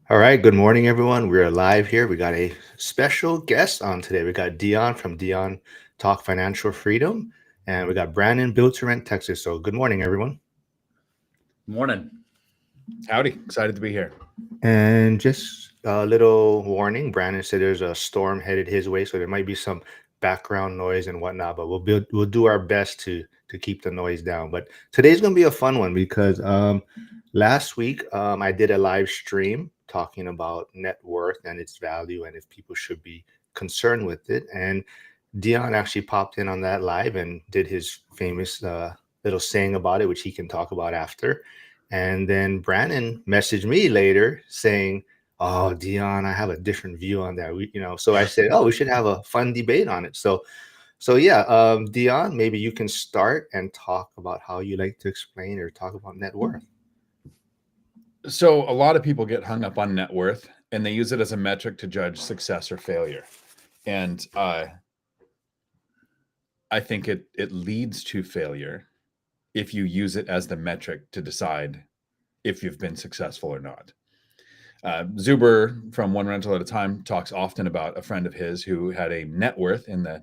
All right, good morning, everyone. We're live here. We got a special guest on today. We got Dion from Dion Talk Financial Freedom, and we got Brandon built to rent Texas. So, good morning, everyone. Morning. Howdy. Excited to be here. And just a little warning: Brandon said there's a storm headed his way, so there might be some background noise and whatnot. But we'll do our best to keep the noise down. But today's gonna be a fun one because last week I did a live stream talking about net worth and its value and if people should be concerned with it. And Dion actually popped in on that live and did his famous little saying about it, which he can talk about after. And then Brandon messaged me later saying, "Oh, Dion, I have a different view on that." So I said, "Oh, we should have a fun debate on it." So yeah, Dion, maybe you can start and talk about how you like to explain or talk about net worth. So, a lot of people get hung up on net worth and they use it as a metric to judge success or failure. And I think it leads to failure if you use it as the metric to decide if you've been successful or not. Zuber from One Rental at a Time talks often about a friend of his who had a net worth in the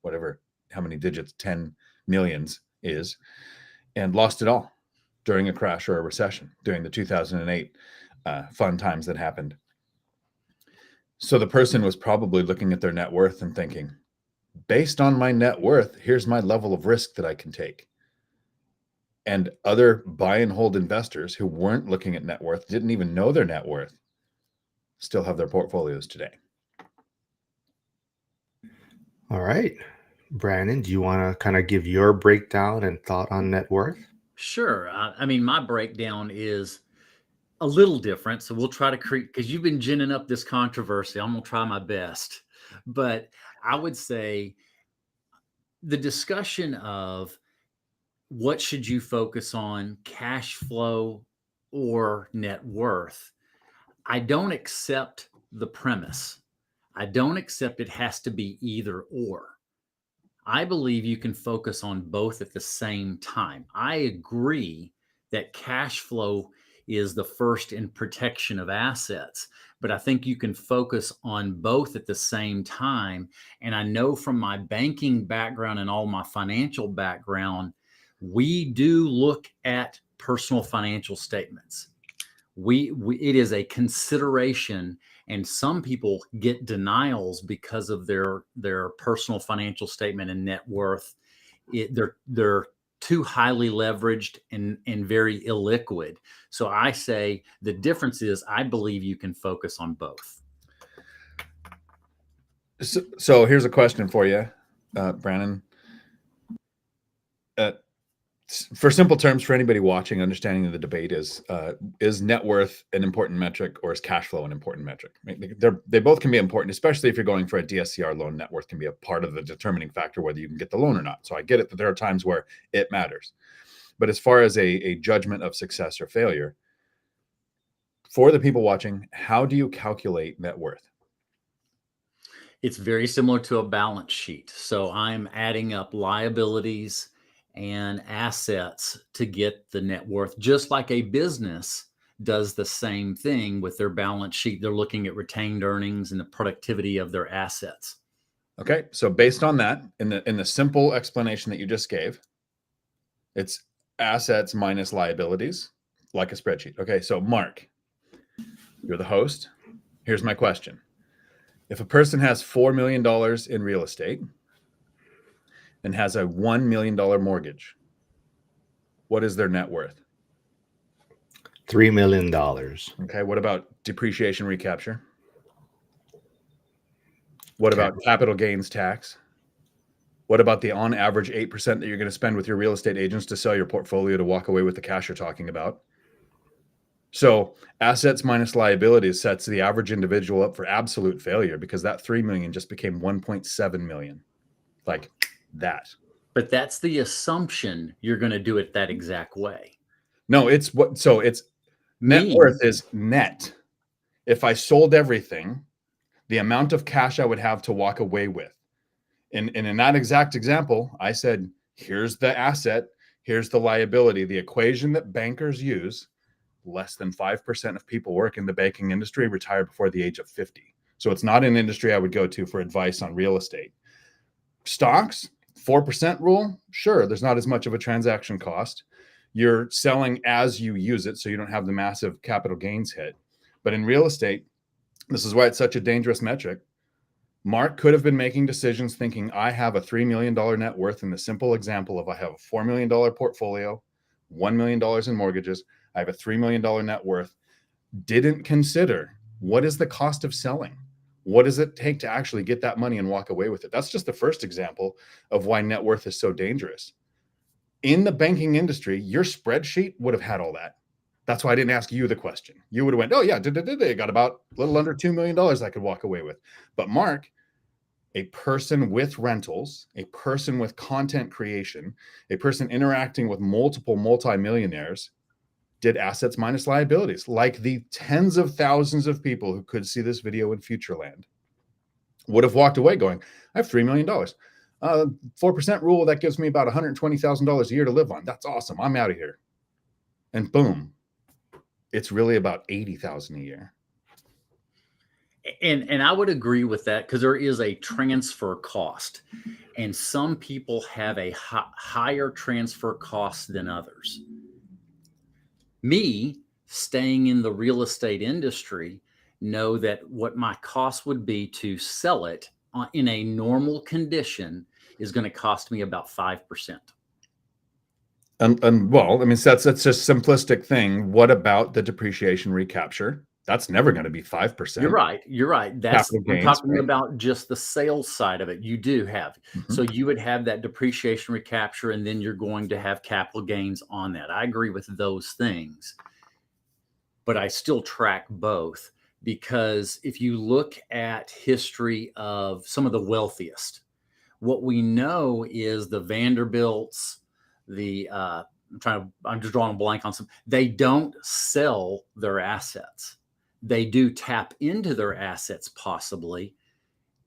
whatever, how many digits, 10 millions is, and lost it all during a crash or a recession during the 2008 fun times that happened. So the person was probably looking at their net worth and thinking, based on my net worth, here's my level of risk that I can take. And other buy and hold investors who weren't looking at net worth, didn't even know their net worth, still have their portfolios today. All right, Brandon, do you want to kind of give your breakdown and thought on net worth? Sure. I mean, my breakdown is a little different. So we'll try to create, because you've been ginning up this controversy. I'm going to try my best. But I would say the discussion of what should you focus on, cash flow or net worth, I don't accept the premise. I don't accept it has to be either or. I believe you can focus on both at the same time. I agree that cash flow is the first in protection of assets, but I think you can focus on both at the same time. And I know from my banking background and all my financial background, we do look at personal financial statements. We it is a consideration, and some people get denials because of their personal financial statement and net worth. They're too highly leveraged and very illiquid. So I say the difference is I believe you can focus on both. So here's a question for you, Brandon. Uh, for simple terms, for anybody watching, understanding the debate is net worth an important metric or is cash flow an important metric? I mean, they both can be important, especially if you're going for a DSCR loan. Net worth can be a part of the determining factor whether you can get the loan or not. So I get it that there are times where it matters. But as far as a judgment of success or failure, for the people watching, how do you calculate net worth? It's very similar to a balance sheet. So I'm adding up liabilities and assets to get the net worth, just like a business does the same thing with their balance sheet. They're looking at retained earnings and the productivity of their assets. Okay, so based on that, in the simple explanation that you just gave, it's assets minus liabilities, like a spreadsheet. Okay, so Mark, you're the host. Here's my question. If a person has $4 million in real estate and has a $1 million mortgage, what is their net worth? $3 million. Okay, what about depreciation recapture? What Okay. about capital gains tax? What about the on average 8% that you're going to spend with your real estate agents to sell your portfolio to walk away with the cash you're talking about? So assets minus liabilities sets the average individual up for absolute failure because that 3 million just became 1.7 million. Like that. But that's the assumption you're going to do it that exact way. No, it's net Me, worth is net. If I sold everything, the amount of cash I would have to walk away with. And in that exact example, I said, here's the asset, here's the liability. The equation that bankers use less than 5% of people work in the banking industry retire before the age of 50. So it's not an industry I would go to for advice on real estate. Stocks, 4% rule, sure, there's not as much of a transaction cost. You're selling as you use it, so you don't have the massive capital gains hit. But in real estate, this is why it's such a dangerous metric. Mark could have been making decisions thinking, I have a $3 million net worth in the simple example of I have a $4 million portfolio, $1 million in mortgages, I have a $3 million net worth. Didn't consider, what is the cost of selling? What does it take to actually get that money and walk away with it? That's just the first example of why net worth is so dangerous. In the banking industry, your spreadsheet would have had all that. That's why I didn't ask you the question. You would have went, oh yeah, I got about a little under $2 million I could walk away with. But Mark, a person with rentals, a person with content creation, a person interacting with multiple multimillionaires, did assets minus liabilities, like the tens of thousands of people who could see this video in Futureland would have walked away going, I have $3 million. 4% rule, that gives me about $120,000 a year to live on. That's awesome. I'm out of here. And boom, it's really about 80,000 a year. And I would agree with that, because there is a transfer cost, and some people have a higher transfer cost than others. Me, staying in the real estate industry, know that what my cost would be to sell it in a normal condition is going to cost me about 5%. And well, I mean, that's a simplistic thing. What about the depreciation recapture? That's never going to be 5%. You're right. You're right. That's I'm talking about just the sales side of it. You do have. So you would have that depreciation recapture, and then you're going to have capital gains on that. I agree with those things, but I still track both, because if you look at history of some of the wealthiest, what we know is the Vanderbilts, I'm just drawing a blank on some, they don't sell their assets. They do tap into their assets, possibly.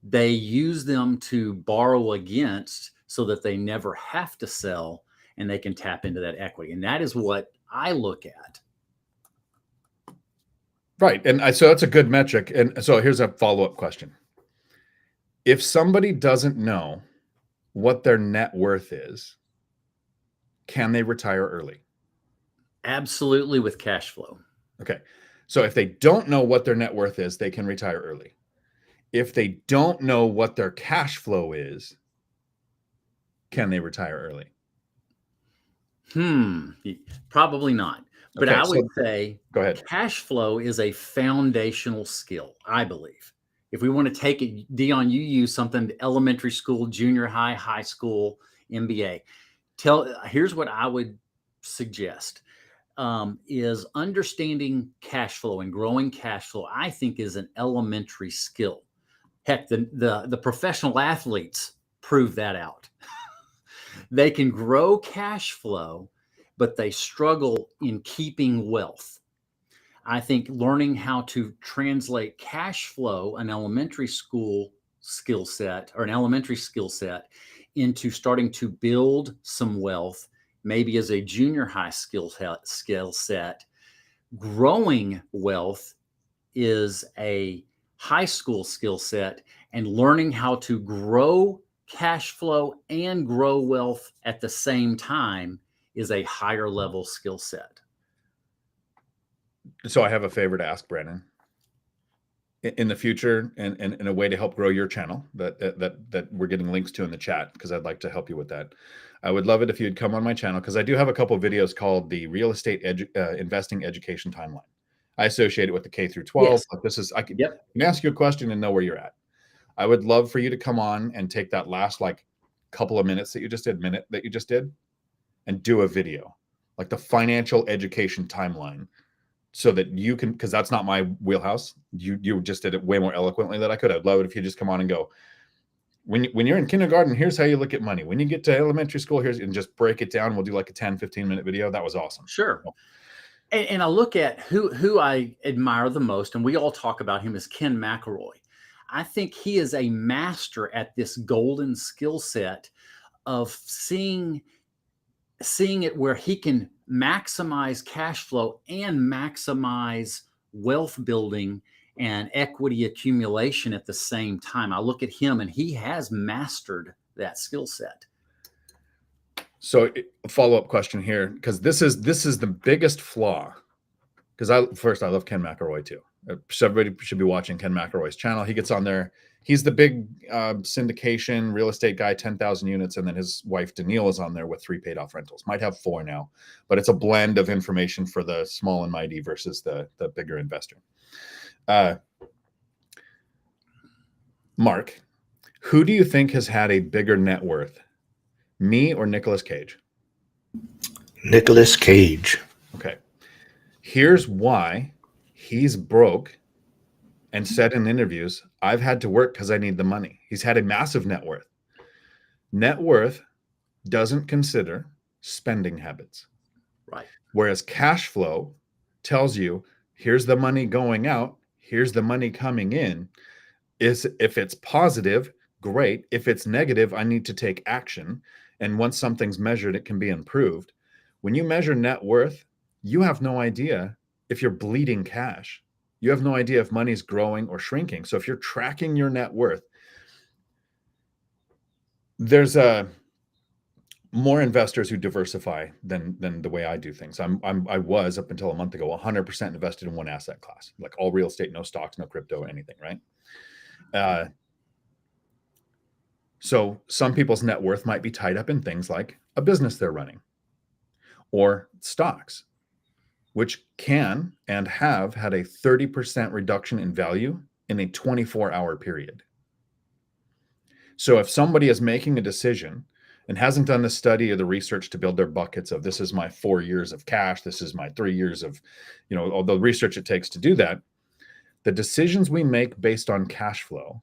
They use them to borrow against so that they never have to sell, and they can tap into that equity. And that is what I look at. Right. And so that's a good metric. And so here's a follow-up question. If somebody doesn't know what their net worth is, can they retire early? Absolutely, with cash flow. Okay. So if they don't know what their net worth is, they can retire early. If they don't know what their cash flow is, can they retire early? Probably not. But Okay, I would say, go ahead. Cash flow is a foundational skill, I believe. If we want to take it, Dion, you use something elementary school, junior high, high school, MBA. Here's what I would suggest. Is understanding cash flow and growing cash flow, I think, is an elementary skill. Heck, the professional athletes prove that out. They can grow cash flow, but they struggle in keeping wealth. I think learning how to translate cash flow, an elementary school skill set or an elementary skill set, into starting to build some wealth, maybe as a junior high skill set. Growing wealth is a high school skill set, and learning how to grow cash flow and grow wealth at the same time is a higher level skill set. So I have a favor to ask, Brandon. In the future, and in a way to help grow your channel that we're getting links to in the chat, because I'd like to help you with that. I would love it if you'd come on my channel, because I do have a couple of videos called the Real Estate Investing Education Timeline. I associate it with the K through 12. Yes. But this is, I can ask you a question and know where you're at. I would love for you to come on and take that last couple of minutes that you just did, and do a video, like the financial education timeline, so that you can, because that's not my wheelhouse. You just did it way more eloquently than I could. I'd love it if you just come on and go, when you're in kindergarten, here's how you look at money. When you get to elementary school, and just break it down. We'll do like a 10, 15-minute video. That was awesome. Sure. And I look at who I admire the most, and we all talk about him, as Ken McElroy. I think he is a master at this golden skill set of seeing seeing it where he can maximize cash flow and maximize wealth building and equity accumulation at the same time. I look at him and he has mastered that skill set. So a follow-up question here, because this is the biggest flaw. Because I love Ken McElroy too. So everybody should be watching Ken McElroy's channel. He gets on there. He's the big syndication real estate guy, 10,000 units. And then his wife, Danielle, is on there with 3 paid off rentals. Might have 4 now, but it's a blend of information for the small and mighty versus the bigger investor. Mark, who do you think has had a bigger net worth, me or Nicolas Cage? Nicolas Cage. Okay. Here's why he's broke and said in interviews, I've had to work because I need the money. He's had a massive net worth. Net worth doesn't consider spending habits. Right. Whereas cash flow tells you, here's the money going out, here's the money coming in. If it's positive, great. If it's negative, I need to take action. And once something's measured, it can be improved. When you measure net worth, you have no idea if you're bleeding cash. You have no idea if money's growing or shrinking. So if you're tracking your net worth, there's more investors who diversify than the way I do things. I was up until a month ago 100% invested in one asset class, like all real estate, no stocks, no crypto, anything, right? So some people's net worth might be tied up in things like a business they're running or stocks, which can and have had a 30% reduction in value in a 24-hour period. So if somebody is making a decision and hasn't done the study or the research to build their buckets of this is my 4 years of cash, this is my 3 years of, all the research it takes to do that, the decisions we make based on cash flow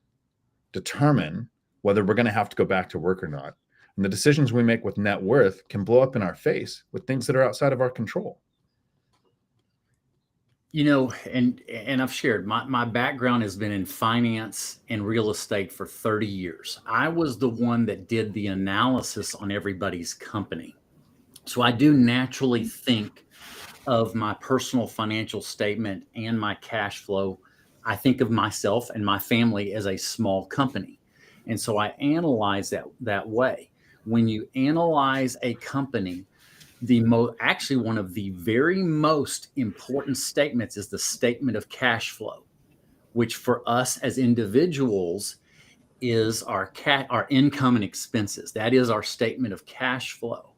determine whether we're going to have to go back to work or not. And the decisions we make with net worth can blow up in our face with things that are outside of our control. And I've shared my background has been in finance and real estate for 30 years. I was the one that did the analysis on everybody's company. So I do naturally think of my personal financial statement and my cash flow. I think of myself and my family as a small company. And so I analyze that way. When you analyze a company, actually one of the very most important statements is the statement of cash flow, which for us as individuals is our income and expenses. That is our statement of cash flow.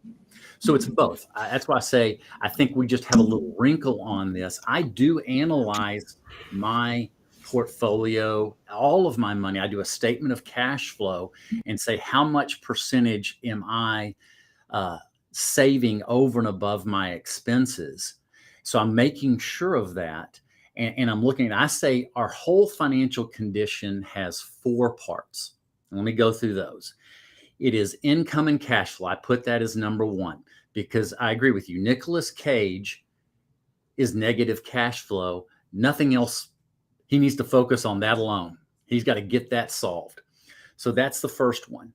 So it's both. That's why I say I think we just have a little wrinkle on this. I do analyze my portfolio, all of my money. I do a statement of cash flow and say how much percentage am I saving over and above my expenses. So I'm making sure of that. And I'm looking at, I say our whole financial condition has 4 parts. Let me go through those. It is income and cash flow. I put that as number 1 because I agree with you. Nicolas Cage is negative cash flow. Nothing else. He needs to focus on that alone. He's got to get that solved. So that's the first one.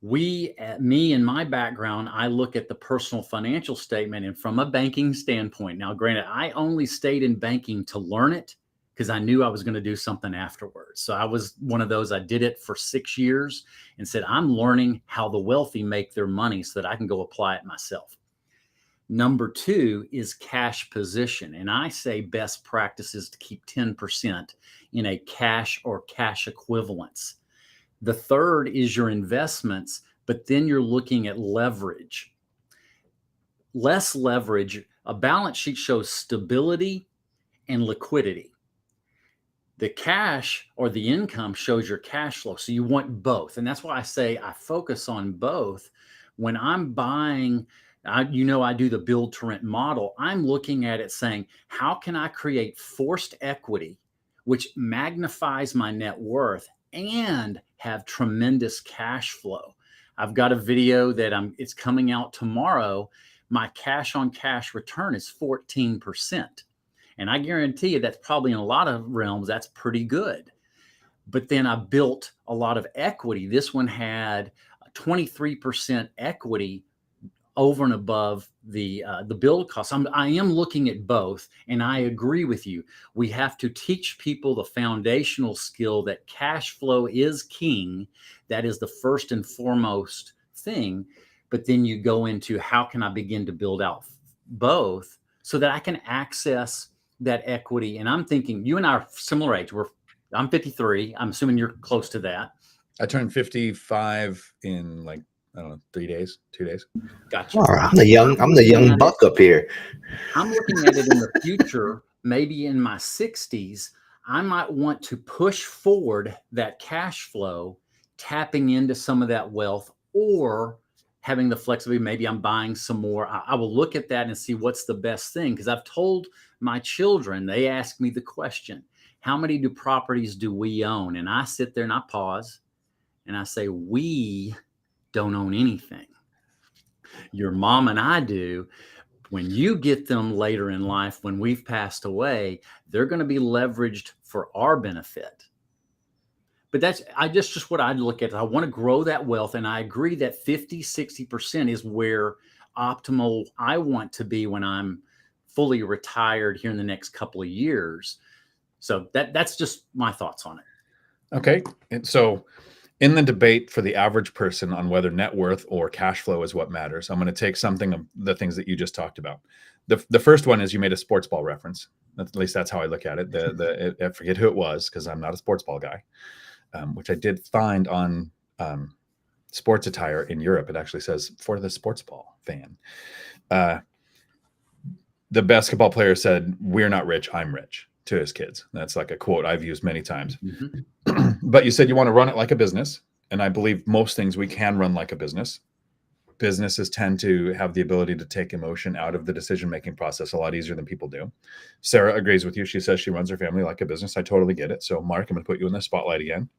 Me and my background, I look at the personal financial statement and from a banking standpoint. Now, granted, I only stayed in banking to learn it because I knew I was going to do something afterwards. So I was one of those, I did it for 6 years and said, I'm learning how the wealthy make their money so that I can go apply it myself. Number 2 is cash position. And I say best practices to keep 10% in a cash or cash equivalents. The third is your investments, but then you're looking at leverage. Less leverage, a balance sheet shows stability and liquidity. The cash or the income shows your cash flow. So you want both. And that's why I say I focus on both. When I'm buying, I do the build to rent model. I'm looking at it saying, how can I create forced equity, which magnifies my net worth and have tremendous cash flow? I've got a video that it's coming out tomorrow. My cash on cash return is 14%. And I guarantee you that's probably in a lot of realms, that's pretty good. But then I built a lot of equity. This one had 23% equity over and above the build costs. I am looking at both, and I agree with you. We have to teach people the foundational skill that cash flow is king. That is the first and foremost thing. But then you go into how can I begin to build out both so that I can access that equity. And I'm thinking you and I are similar age. I'm 53. I'm assuming you're close to that. I turned 55 in like, I don't know, 3 days, 2 days. Gotcha. Oh, I'm the young buck up here. I'm looking at it in the future, maybe in my 60s, I might want to push forward that cash flow, tapping into some of that wealth, or having the flexibility. Maybe I'm buying some more. I will look at that and see what's the best thing. Because I've told my children, they ask me the question, how many properties do we own? And I sit there and I pause and I say, we don't own anything. Your mom and I do. When you get them later in life, when we've passed away, they're going to be leveraged for our benefit. But that's just what I'd look at. I want to grow that wealth. And I agree that 50-60% is where optimal I want to be when I'm fully retired here in the next couple of years. So that's just my thoughts on it. Okay. And so in the debate for the average person on whether net worth or cash flow is what matters, I'm going to take something of the things that you just talked about. The first one is you made a sports ball reference. At least that's how I look at it. I forget who it was because I'm not a sports ball guy, which I did find on sports attire in Europe. It actually says for the sports ball fan. The basketball player said, "We're not rich, I'm rich," to his kids. That's like a quote I've used many times. Mm-hmm. But you said you want to run it like a business. And I believe most things we can run like a business. Businesses tend to have the ability to take emotion out of the decision-making process a lot easier than people do. Sarah agrees with you. She says she runs her family like a business. I totally get it. So Mark, I'm going to put you in the spotlight again.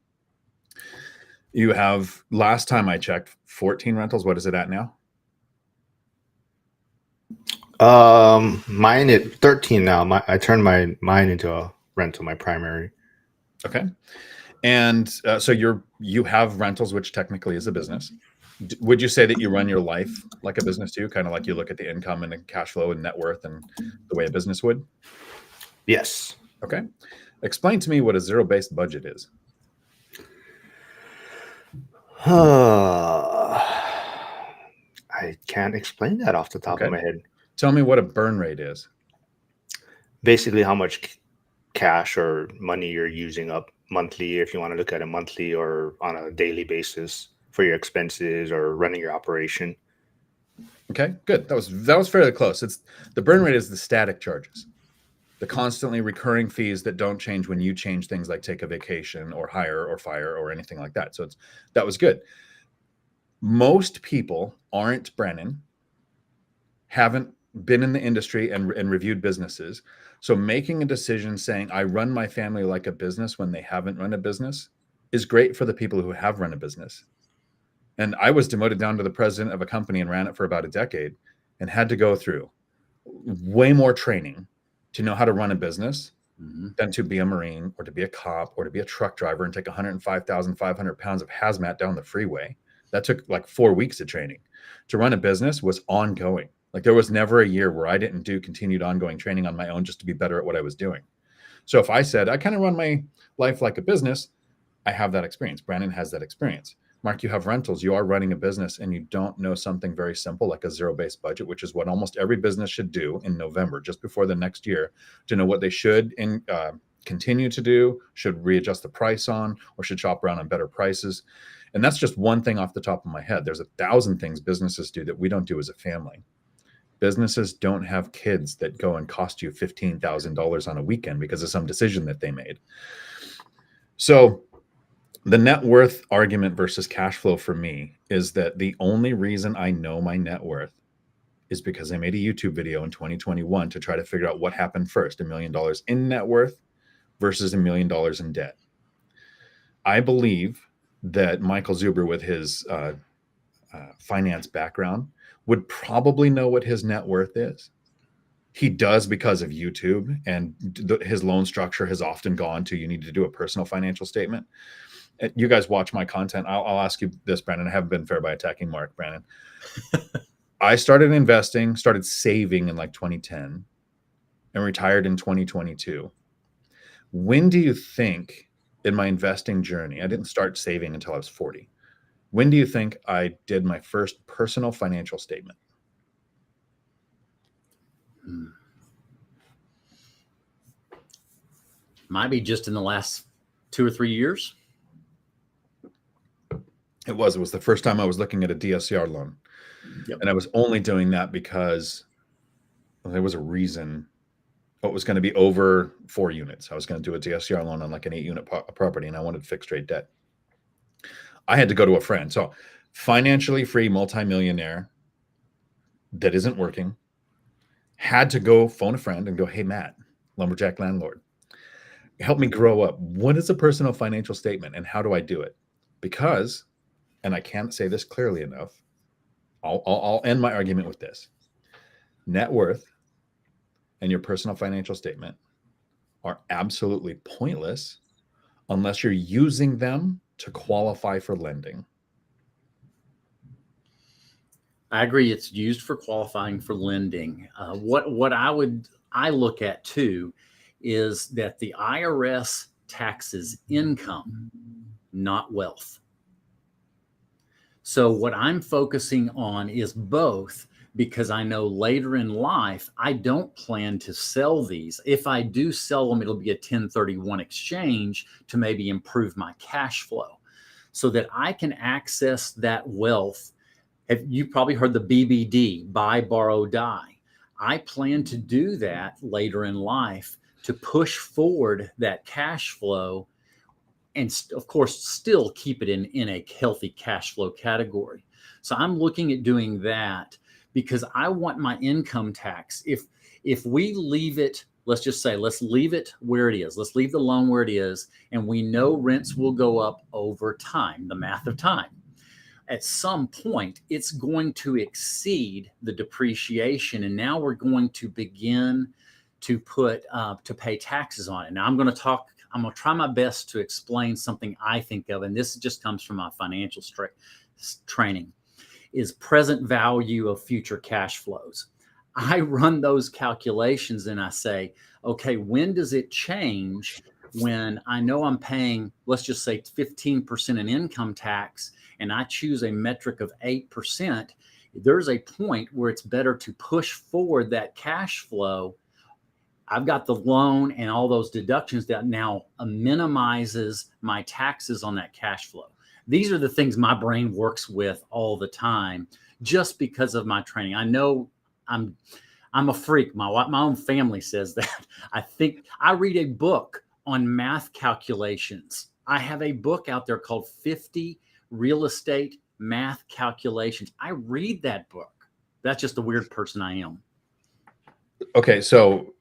You have, last time I checked, 14 rentals. What is it at now? Mine at 13 now. I turned mine into a rental, my primary. Okay. And so you have rentals, which technically is a business. Would you say that you run your life like a business too? Kind of like you look at the income and the cash flow and net worth and the way a business would? Yes. Okay. Explain to me what a zero-based budget is. I can't explain that off the top of my head. Tell me what a burn rate is. Basically, how much cash or money you're using up monthly, if you want to look at it monthly or on a daily basis for your expenses or running your operation. Okay, good. That was fairly close. It's the burn rate is the static charges, the constantly recurring fees that don't change when you change things like take a vacation or hire or fire or anything like that. So that was good. Most people aren't Brennan, haven't been in the industry and reviewed businesses. So making a decision saying I run my family like a business when they haven't run a business is great for the people who have run a business. And I was demoted down to the president of a company and ran it for about a decade and had to go through way more training to know how to run a business than to be a Marine or to be a cop or to be a truck driver and take 105,500 pounds of hazmat down the freeway. That took like 4 weeks of training. To run a business was ongoing. Like there was never a year where I didn't do continued ongoing training on my own just to be better at what I was doing. So if I said, I kind of run my life like a business, I have that experience. Brandon has that experience. Mark, you have rentals. You are running a business and you don't know something very simple like a zero-based budget, which is what almost every business should do in November, just before the next year, to know what they should continue to do, should readjust the price on, or should shop around on better prices. And that's just one thing off the top of my head. There's 1,000 things businesses do that we don't do as a family. Businesses don't have kids that go and cost you $15,000 on a weekend because of some decision that they made. So the net worth argument versus cash flow for me is that the only reason I know my net worth is because I made a YouTube video in 2021 to try to figure out what happened first, $1 million in net worth versus $1 million in debt. I believe that Michael Zuber, with his finance background, would probably know what his net worth is. He does because of YouTube, and his loan structure has often gone to, you need to do a personal financial statement. You guys watch my content. I'll ask you this, Brandon. I haven't been fair by attacking Mark, Brandon. I started investing, started saving in like 2010 and retired in 2022. When do you think in my investing journey, I didn't start saving until I was 40. When do you think I did my first personal financial statement? Might be just in the last 2 or 3 years. It was the first time I was looking at a DSCR loan. Yep. And I was only doing that because there was a reason. It was going to be over 4 units. I was going to do a DSCR loan on like an 8-unit property, and I wanted fixed rate debt. I had to go to a friend. So financially free multimillionaire that isn't working, had to go phone a friend and go, hey, Matt, lumberjack landlord, help me grow up. What is a personal financial statement and how do I do it? Because, and I can't say this clearly enough, I'll end my argument with this. Net worth and your personal financial statement are absolutely pointless unless you're using them to qualify for lending. I agree. It's used for qualifying for lending. What I look at too is that the IRS taxes income, not wealth. So what I'm focusing on is both, because I know later in life I don't plan to sell these. If I do sell them, it'll be a 1031 exchange to maybe improve my cash flow so that I can access that wealth. You probably heard the BBD, buy, borrow, die. I plan to do that later in life to push forward that cash flow and of course still keep it in a healthy cash flow category. So I'm looking at doing that because I want my income tax. If we leave it, let's just say, let's leave it where it is. Let's leave the loan where it is. And we know rents will go up over time, the math of time. At some point, it's going to exceed the depreciation. And now we're going to begin to to pay taxes on it. Now I'm going to try my best to explain something I think of, and this just comes from my financial training, is present value of future cash flows. I run those calculations and I say, okay, when does it change when I know I'm paying, let's just say 15% in income tax, and I choose a metric of 8%, there's a point where it's better to push forward that cash flow. I've got the loan and all those deductions that now minimizes my taxes on that cash flow. These are the things my brain works with all the time just because of my training. I know I'm a freak. My own family says that. I think I read a book on math calculations. I have a book out there called 50 Real Estate Math Calculations. I read that book. That's just the weird person I am. Okay, so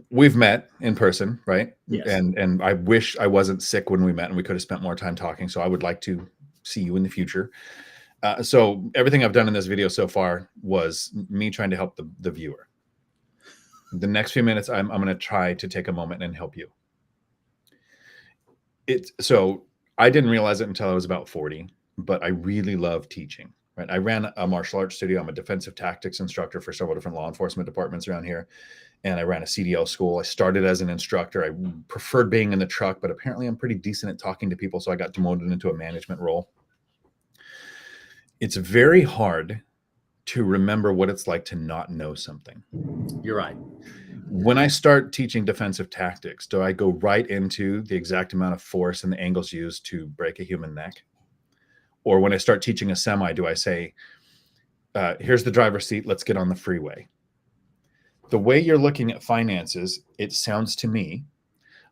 we've met in person, right? Yes. And I wish I wasn't sick when we met and we could have spent more time talking. So I would like to see you in the future. So everything I've done in this video so far was me trying to help the viewer. The next few minutes, I'm going to try to take a moment and help you. So I didn't realize it until I was about 40, but I really love teaching. Right? I ran a martial arts studio. I'm a defensive tactics instructor for several different law enforcement departments around here. And I ran a CDL school. I started as an instructor. I preferred being in the truck, but apparently I'm pretty decent at talking to people. So I got demoted into a management role. It's very hard to remember what it's like to not know something. You're right. When I start teaching defensive tactics, do I go right into the exact amount of force and the angles used to break a human neck? Or when I start teaching a semi, do I say, here's the driver's seat, let's get on the freeway? The way you're looking at finances, it sounds to me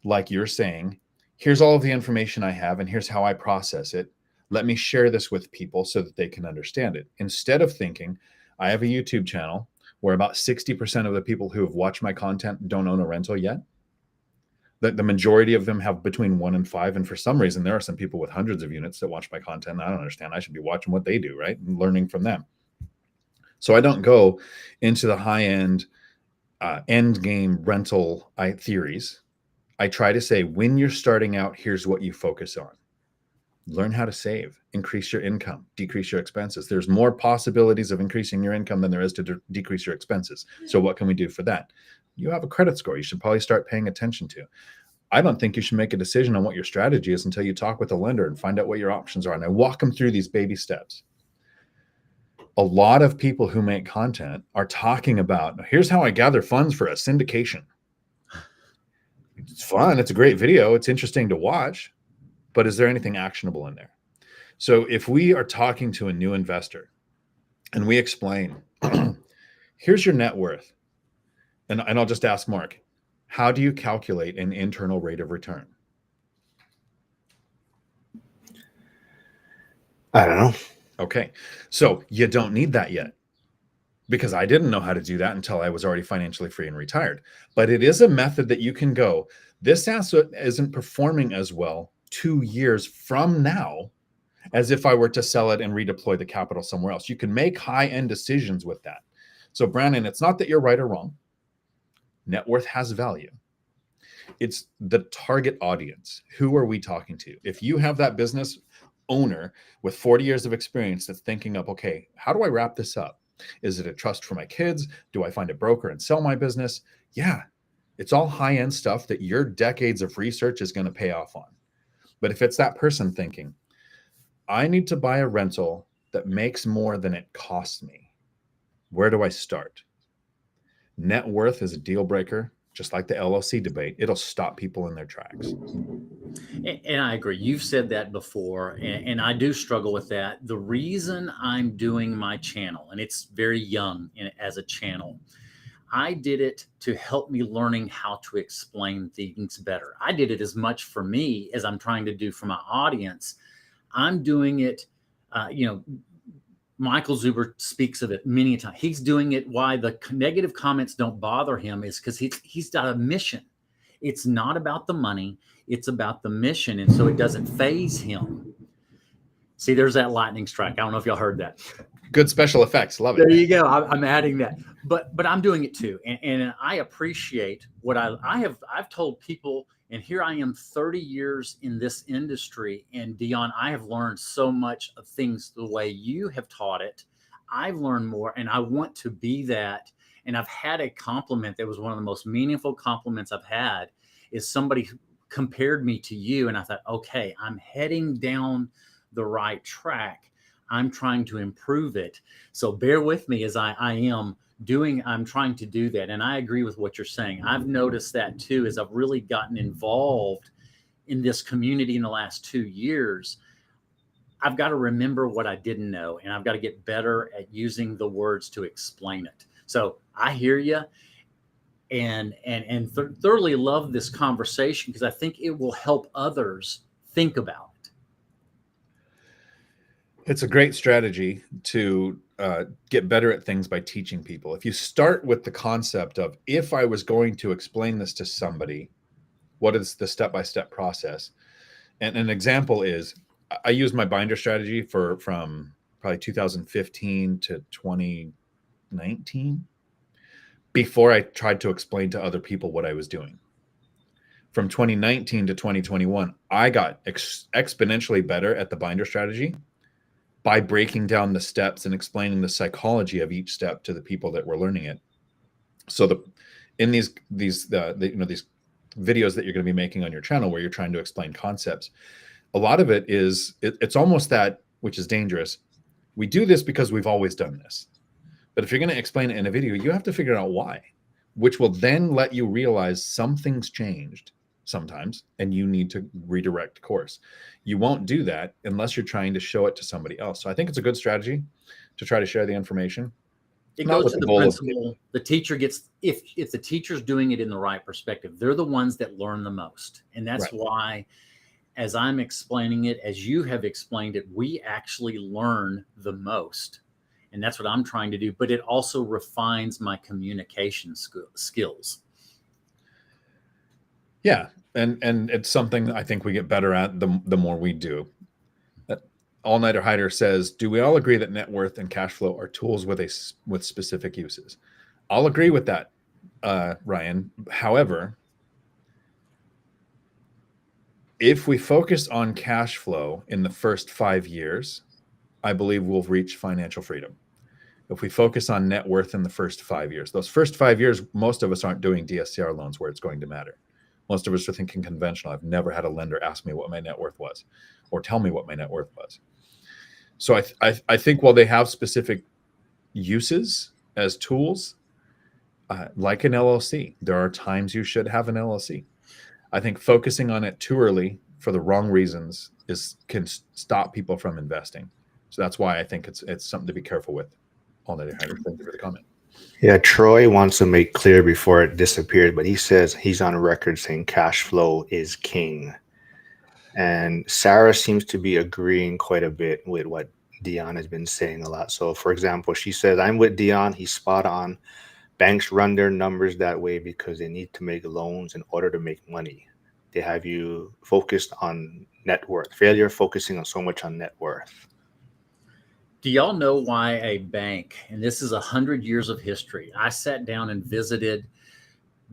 like you're saying, here's all of the information I have and here's how I process it. Let me share this with people so that they can understand it. Instead of thinking, I have a YouTube channel where about 60% of the people who have watched my content don't own a rental yet. The majority of them have between 1 and 5. And for some reason, there are some people with hundreds of units that watch my content. And I don't understand. I should be watching what they do, right? And learning from them. So I don't go into the high-end end game rental theories. I try to say, when you're starting out, here's what you focus on. Learn how to save, increase your income, decrease your expenses. There's more possibilities of increasing your income than there is to decrease your expenses. So what can we do for that? You have a credit score you should probably start paying attention to. I don't think you should make a decision on what your strategy is until you talk with a lender and find out what your options are. And I walk them through these baby steps. A lot of people who make content are talking about, here's how I gather funds for a syndication. It's fun. It's a great video. It's interesting to watch, but is there anything actionable in there? So if we are talking to a new investor and we explain, here's your net worth, and I'll just ask Mark, how do you calculate an internal rate of return? I don't know. Okay, so you don't need that yet, because I didn't know how to do that until I was already financially free and retired. But it is a method that you can go, this asset isn't performing as well 2 years from now as if I were to sell it and redeploy the capital somewhere else. You can make high-end decisions with that. So Brandon, it's not that you're right or wrong. Net worth has value. It's the target audience. Who are we talking to? If you have that business owner with 40 years of experience that's thinking up, okay, how do I wrap this up? Is it a trust for my kids? Do I find a broker and sell my business? Yeah, it's all high-end stuff that your decades of research is going to pay off on. But if it's that person thinking, I need to buy a rental that makes more than it costs me, where do I start? Net worth is a deal breaker, just like the LLC debate. It'll stop people in their tracks. And I agree. You've said that before, and I do struggle with that. The reason I'm doing my channel, and it's very young as a channel, I did it to help me learning how to explain things better. I did it as much for me as I'm trying to do for my audience. I'm doing it, Michael Zuber speaks of it many times. He's doing it. Why the negative comments don't bother him is because he's got a mission. It's not about the money. It's about the mission. And so it doesn't phase him. See, there's that lightning strike. I don't know if y'all heard that. Good special effects. Love it. There you go. I'm adding that. But I'm doing it too. And I appreciate what I've told people, and here I am 30 years in this industry. And Dion, I have learned so much of things the way you have taught it. I've learned more, and I want to be that. And I've had a compliment that was one of the most meaningful compliments I've had, is somebody compared me to you. And I thought, okay, I'm heading down the right track. I'm trying to improve it. So bear with me as I'm trying to do that. And I agree with what you're saying. I've noticed that too, as I've really gotten involved in this community in the last 2 years. I've got to remember what I didn't know, and I've got to get better at using the words to explain it. So I hear you, and thoroughly love this conversation, because I think it will help others think about it. It's a great strategy to get better at things by teaching people. If you start with the concept of, if I was going to explain this to somebody, what is the step-by-step process? And an example is, I used my binder strategy from probably 2015 to 2019 before I tried to explain to other people what I was doing. From 2019 to 2021, I got exponentially better at the binder strategy by breaking down the steps and explaining the psychology of each step to the people that were learning it. So in these videos that you're going to be making on your channel, where you're trying to explain concepts, a lot of it is, it's almost that, which is dangerous. We do this because we've always done this. But if you're going to explain it in a video, you have to figure out why, which will then let you realize something's changed sometimes, and you need to redirect course. You won't do that unless you're trying to show it to somebody else. So I think it's a good strategy to try to share the information. It goes to the principle. The teacher gets, if the teacher's doing it in the right perspective, they're the ones that learn the most. And that's why, as I'm explaining it, as you have explained it, we actually learn the most. And that's what I'm trying to do. But it also refines my communication skills. Yeah. And it's something I think we get better at the more we do. All Nighter Hider says, do we all agree that net worth and cash flow are tools with specific uses? I'll agree with that, Ryan. However, if we focus on cash flow in the first 5 years, I believe we'll reach financial freedom. If we focus on net worth in the first 5 years, those first 5 years, most of us aren't doing DSCR loans where it's going to matter. Most of us are thinking conventional. I've never had a lender ask me what my net worth was or tell me what my net worth was. So I think while they have specific uses as tools, like an LLC, there are times you should have an LLC. I think focusing on it too early for the wrong reasons can stop people from investing. So that's why I think it's something to be careful with. All that, Thank you for the comment. Yeah, Troy wants to make clear before it disappeared, but he says he's on record saying cash flow is king. And Sarah seems to be agreeing quite a bit with what Dion has been saying a lot. So, for example, she says, I'm with Dion. He's spot on. Banks run their numbers that way because they need to make loans in order to make money. They have you focused on net worth. Failure focusing on so much on net worth. Do y'all know why a bank, and this is 100 years of history, I sat down and visited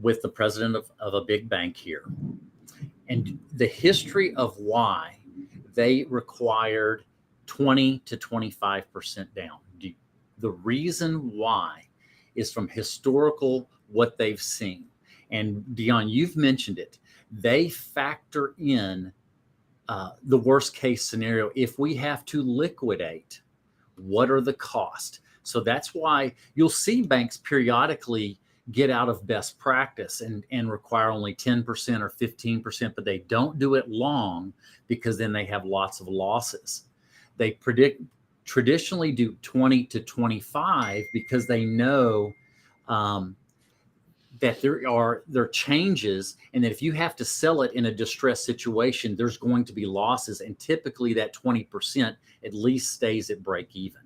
with the president of a big bank here, and the history of why they required 20 to 25% down. The reason why is from historical what they've seen. And Dion, you've mentioned it. They factor in the worst case scenario. If we have to liquidate, what are the costs? So that's why you'll see banks periodically get out of best practice and require only 10% or 15%, but they don't do it long because then they have lots of losses. They traditionally do 20 to 25 because they know that there are changes, and that if you have to sell it in a distressed situation, there's going to be losses, and typically that 20% at least stays at break even.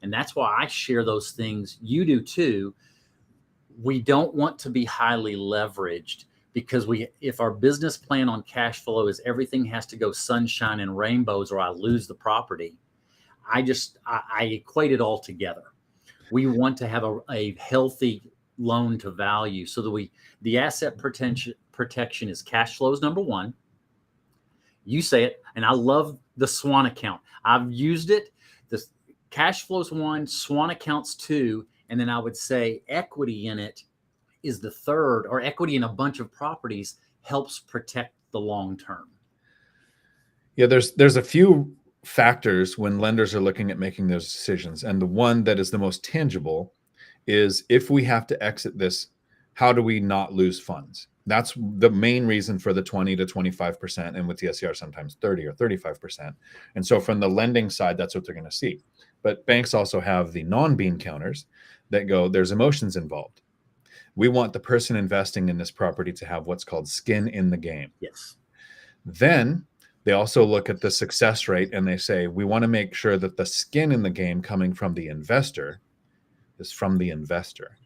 And that's why I share those things. You do too. We don't want to be highly leveraged because if our business plan on cash flow is everything has to go sunshine and rainbows or I lose the property, I equate it all together. We want to have a healthy loan to value so that the asset protection is cash flows number one. You say it, and I love the SWAN account. I've used it. The cash flows one, SWAN accounts two, and then I would say equity in it is the third, or equity in a bunch of properties helps protect the long term. Yeah, there's a few factors when lenders are looking at making those decisions, and the one that is the most tangible is if we have to exit this, how do we not lose funds? That's the main reason for the 20 to 25%, and with DSCR sometimes 30 or 35%. And so from the lending side, that's what they're going to see. But banks also have the non-bean counters that go, there's emotions involved. We want the person investing in this property to have what's called skin in the game. Yes. Then they also look at the success rate and they say, we want to make sure that the skin in the game coming from the investor is from the investor.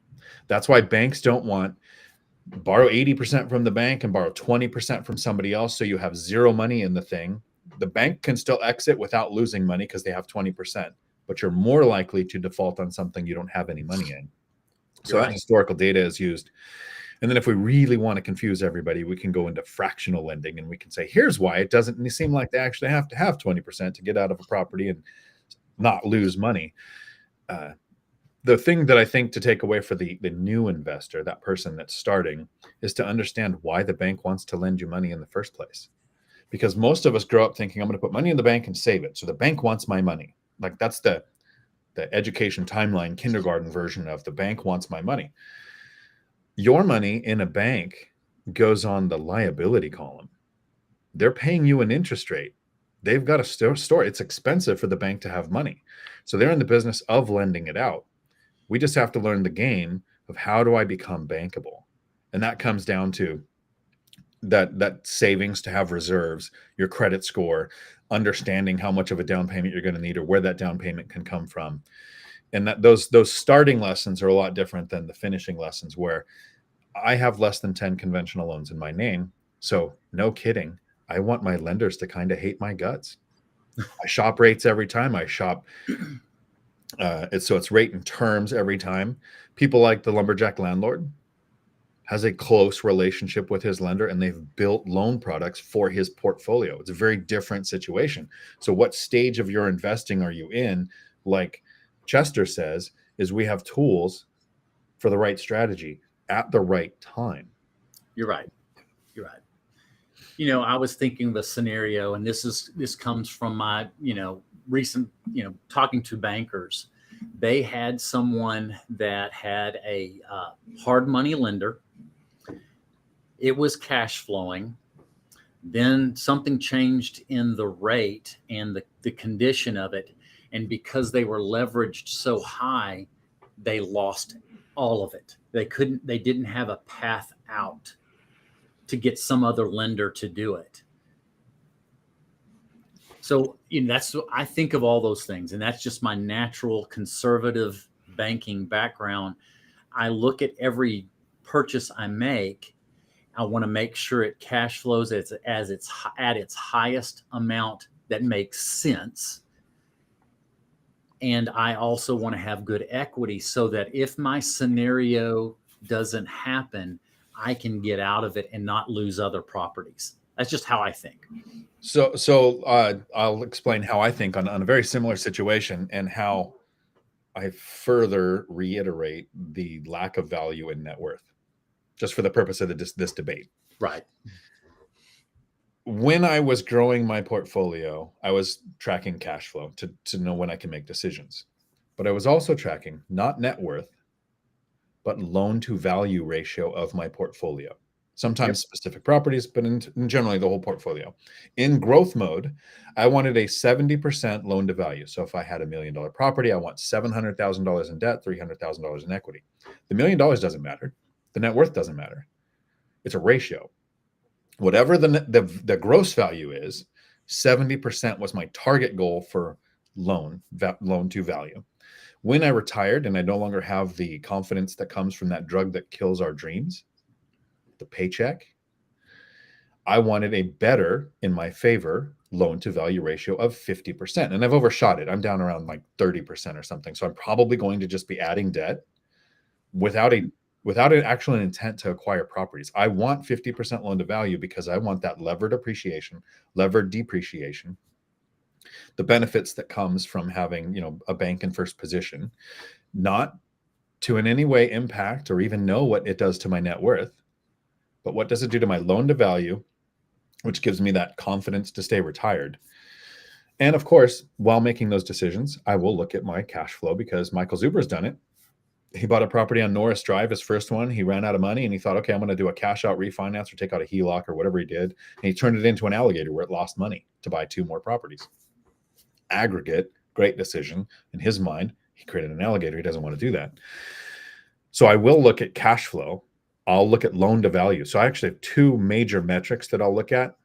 That's why banks don't want borrow 80% from the bank and borrow 20% from somebody else, so you have zero money in the thing. The bank can still exit without losing money because they have 20%, but you're more likely to default on something you don't have any money in. So that historical data is used. And then if we really want to confuse everybody, we can go into fractional lending and we can say, here's why it doesn't seem like they actually have to have 20% to get out of a property and not lose money. The thing that I think to take away for the new investor, that person that's starting, is to understand why the bank wants to lend you money in the first place. Because most of us grow up thinking, I'm going to put money in the bank and save it. So the bank wants my money. Like that's the education timeline, kindergarten version of the bank wants my money. Your money in a bank goes on the liability column. They're paying you an interest rate. They've got to store. It's expensive for the bank to have money. So they're in the business of lending it out. We just have to learn the game of how do I become bankable? And that comes down to that savings to have reserves, your credit score, understanding how much of a down payment you're going to need or where that down payment can come from. And that those starting lessons are a lot different than the finishing lessons, where I have less than 10 conventional loans in my name. So no kidding. I want my lenders to kind of hate my guts. I shop rates every time. I shop. It's rate and terms every time. People like the lumberjack landlord. has a close relationship with his lender, and they've built loan products for his portfolio. It's a very different situation. So what stage of your investing are you in? Like Chester says, is we have tools for the right strategy at the right time. You're right. You're right. You know, I was thinking of a scenario, and this comes from my, recent, talking to bankers. They had someone that had a hard money lender. It was cash flowing. Then something changed in the rate and the condition of it. And because they were leveraged so high, they lost all of it. They didn't have a path out to get some other lender to do it. So, that's what I think of all those things. And that's just my natural conservative banking background. I look at every purchase I make. I want to make sure it cash flows as it's at its highest amount that makes sense. And I also want to have good equity so that if my scenario doesn't happen, I can get out of it and not lose other properties. That's just how I think. So I'll explain how I think on a very similar situation, and how I further reiterate the lack of value in net worth, just for the purpose of this debate. Right. When I was growing my portfolio, I was tracking cash flow to know when I can make decisions. But I was also tracking not net worth, but loan to value ratio of my portfolio. Sometimes Yep. specific properties, but in generally the whole portfolio. In growth mode, I wanted a 70% loan to value. So if I had $1 million property, I want $700,000 in debt, $300,000 in equity. The $1 million doesn't matter. The net worth doesn't matter. It's a ratio. Whatever the gross value is, 70% was my target goal for loan to value. When I retired and I no longer have the confidence that comes from that drug that kills our dreams, the paycheck, I wanted a better, in my favor, loan to value ratio of 50%. And I've overshot it. I'm down around like 30% or something. So I'm probably going to just be adding debt without an actual intent to acquire properties. I want 50% loan to value because I want that levered appreciation, levered depreciation, the benefits that comes from having, a bank in first position, not to in any way impact or even know what it does to my net worth, but what does it do to my loan to value, which gives me that confidence to stay retired. And of course, while making those decisions, I will look at my cash flow, because Michael Zuber's done it. He bought a property on Norris Drive, his first one. He ran out of money and he thought, okay, I'm going to do a cash out refinance or take out a HELOC or whatever he did. And he turned it into an alligator where it lost money to buy 2 more properties. Aggregate, great decision. In his mind, he created an alligator. He doesn't want to do that. So I will look at cash flow. I'll look at loan to value. So I actually have 2 major metrics that I'll look at.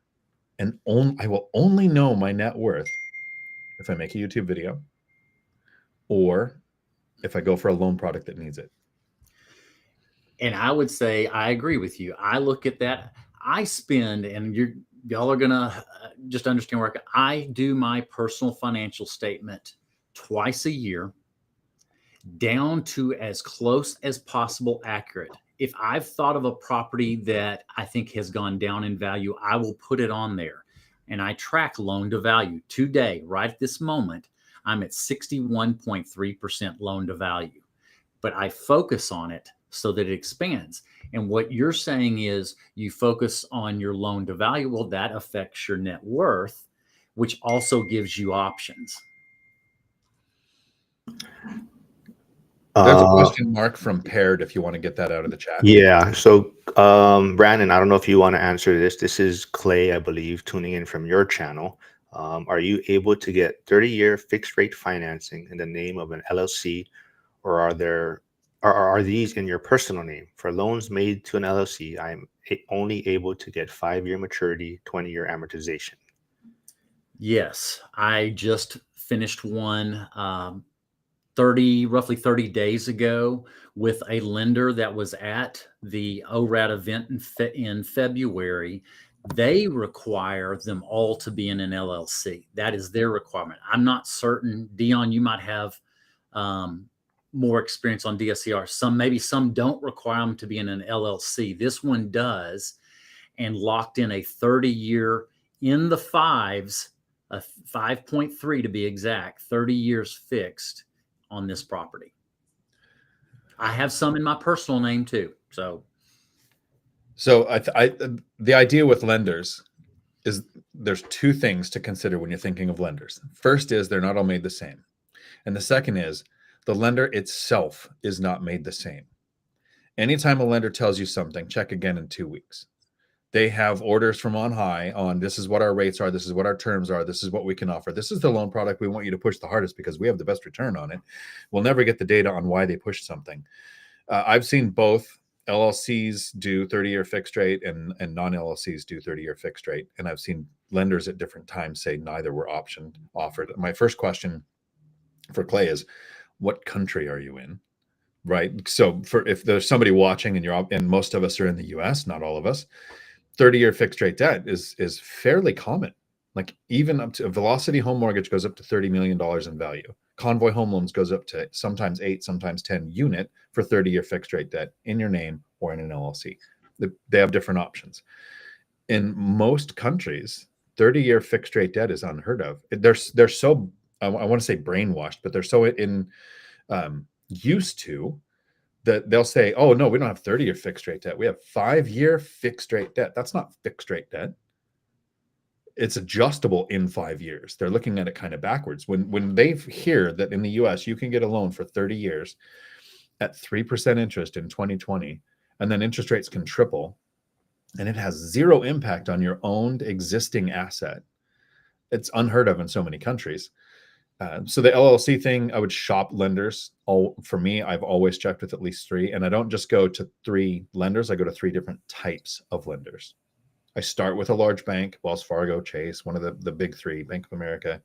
And I will only know my net worth if I make a YouTube video or if I go for a loan product that needs it. And I would say I agree with you. I look at that. I spend, and y'all are gonna just understand where I do my personal financial statement twice a year, down to as close as possible accurate. If I've thought of a property that I think has gone down in value, I will put it on there. And I track loan to value. Today, right at this moment, I'm at 61.3% loan to value. But I focus on it so that it expands. And what you're saying is you focus on your loan to value. Well, that affects your net worth, which also gives you options. There's a Uh, question mark from Paired if you want to get that out of the chat. yeah. So, Brandon, I don't know if you want to answer this. This is Clay, I believe, tuning in from your channel. Are you able to get 30-year fixed rate financing in the name of an LLC, or are these in your personal name? For loans made to an LLC, I'm only able to get 5-year maturity, 20-year amortization. Yes, I just finished one roughly 30 days ago with a lender that was at the ORAD event in February. They require them all to be in an LLC. That is their requirement. I'm not certain, Dion, you might have more experience on DSCR. Maybe some don't require them to be in an LLC. This one does, and locked in a 30-year in the fives, a 5.3 to be exact, 30 years fixed on this property. I have some in my personal name too. So the idea with lenders is there's two things to consider when you're thinking of lenders. First is they're not all made the same. And the second is the lender itself is not made the same. Anytime a lender tells you something, check again in 2 weeks. They have orders from on high on this is what our rates are, this is what our terms are, this is what we can offer, this is the loan product we want you to push the hardest because we have the best return on it. We'll never get the data on why they pushed something. I've seen both LLCs do 30-year fixed rate and non-LLCs do 30-year fixed rate. And I've seen lenders at different times say neither were offered. My first question for Clay is, what country are you in? Right. So if there's somebody watching and most of us are in the US, not all of us, 30-year fixed rate debt is fairly common. Like even up to Velocity Home Mortgage goes up to $30 million in value. Convoy Home Loans goes up to sometimes 8, sometimes 10 unit for 30-year fixed rate debt in your name or in an LLC. They have different options. In most countries, 30-year fixed rate debt is unheard of. They're so, I want to say brainwashed, but they're so used to that they'll say, oh no, we don't have 30-year fixed rate debt. We have 5-year fixed rate debt. That's not fixed rate debt. It's adjustable in 5 years. They're looking at it kind of backwards. When they hear that in the US, you can get a loan for 30 years at 3% interest in 2020, and then interest rates can triple, and it has zero impact on your owned existing asset. It's unheard of in so many countries. So the LLC thing, I would shop lenders. For me, I've always checked with at least 3, and I don't just go to 3 lenders. I go to 3 different types of lenders. I start with a large bank, Wells Fargo, Chase, one of the big 3, Bank of America,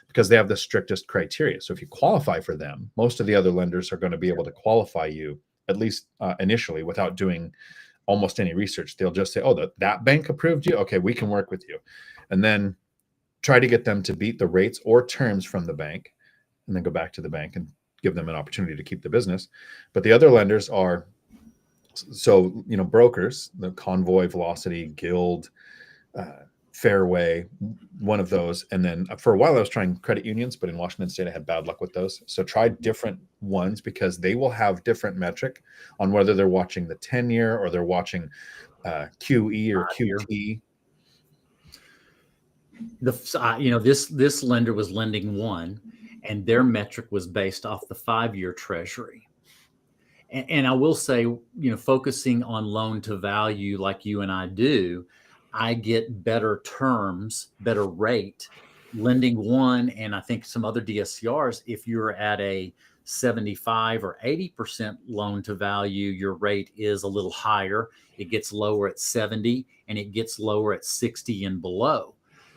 because they have the strictest criteria. So if you qualify for them, most of the other lenders are going to be able to qualify you, at least initially, without doing almost any research. They'll just say, oh, that bank approved you? Okay, we can work with you. And then try to get them to beat the rates or terms from the bank, and then go back to the bank and give them an opportunity to keep the business. But the other lenders are, so, brokers, the Convoy, Velocity, Guild, Fairway, one of those. And then for a while I was trying credit unions, but in Washington State I had bad luck with those. So try different ones because they will have different metric on whether they're watching the 10-year or they're watching QE or QT. This lender was lending 1, and their metric was based off the 5-year treasury. And I will say, focusing on loan to value like you and I do, I get better terms, better rate, lending 1, and I think some other DSCRs. If you're at a 75 or 80% loan to value, your rate is a little higher. It gets lower at 70, and it gets lower at 60 and below.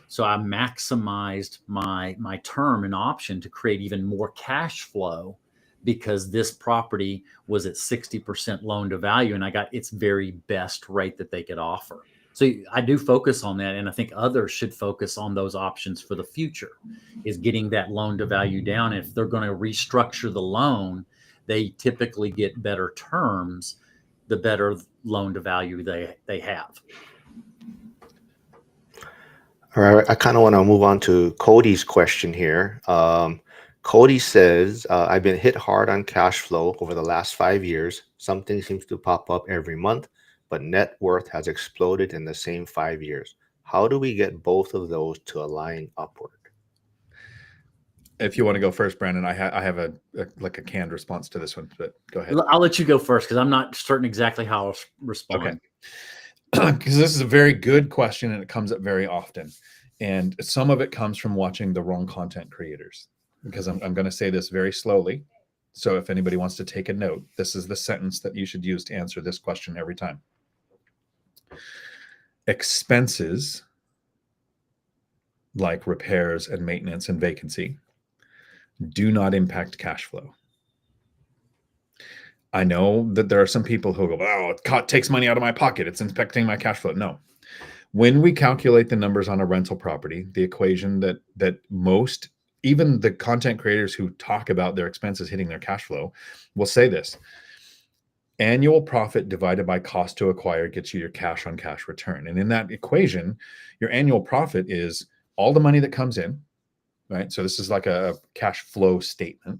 So I maximized my term and option to create even more cash flow, because this property was at 60% loan to value, and I got its very best rate that they could offer. So I do focus on that, and I think others should focus on those options for the future, is getting that loan to value down. If they're going to restructure the loan, they typically get better terms, the better loan to value they have. All right, I kind of want to move on to Cody's question here. Cody says, I've been hit hard on cash flow over the last 5 years. Something seems to pop up every month, but net worth has exploded in the same 5 years. How do we get both of those to align upward? If you want to go first, Brandon, I have a canned response to this one, but go ahead. I'll let you go first because I'm not certain exactly how I'll respond. Okay. Because this is a very good question and it comes up very often. And some of it comes from watching the wrong content creators. Because I'm going to say this very slowly. So if anybody wants to take a note, this is the sentence that you should use to answer this question every time. Expenses like repairs and maintenance and vacancy do not impact cash flow. I know that there are some people who go, oh, it takes money out of my pocket. It's impacting my cash flow. No. When we calculate the numbers on a rental property, the equation that most even the content creators who talk about their expenses hitting their cash flow will say this: annual profit divided by cost to acquire gets you your cash on cash return. And in that equation, your annual profit is all the money that comes in, right? So this is like a cash flow statement,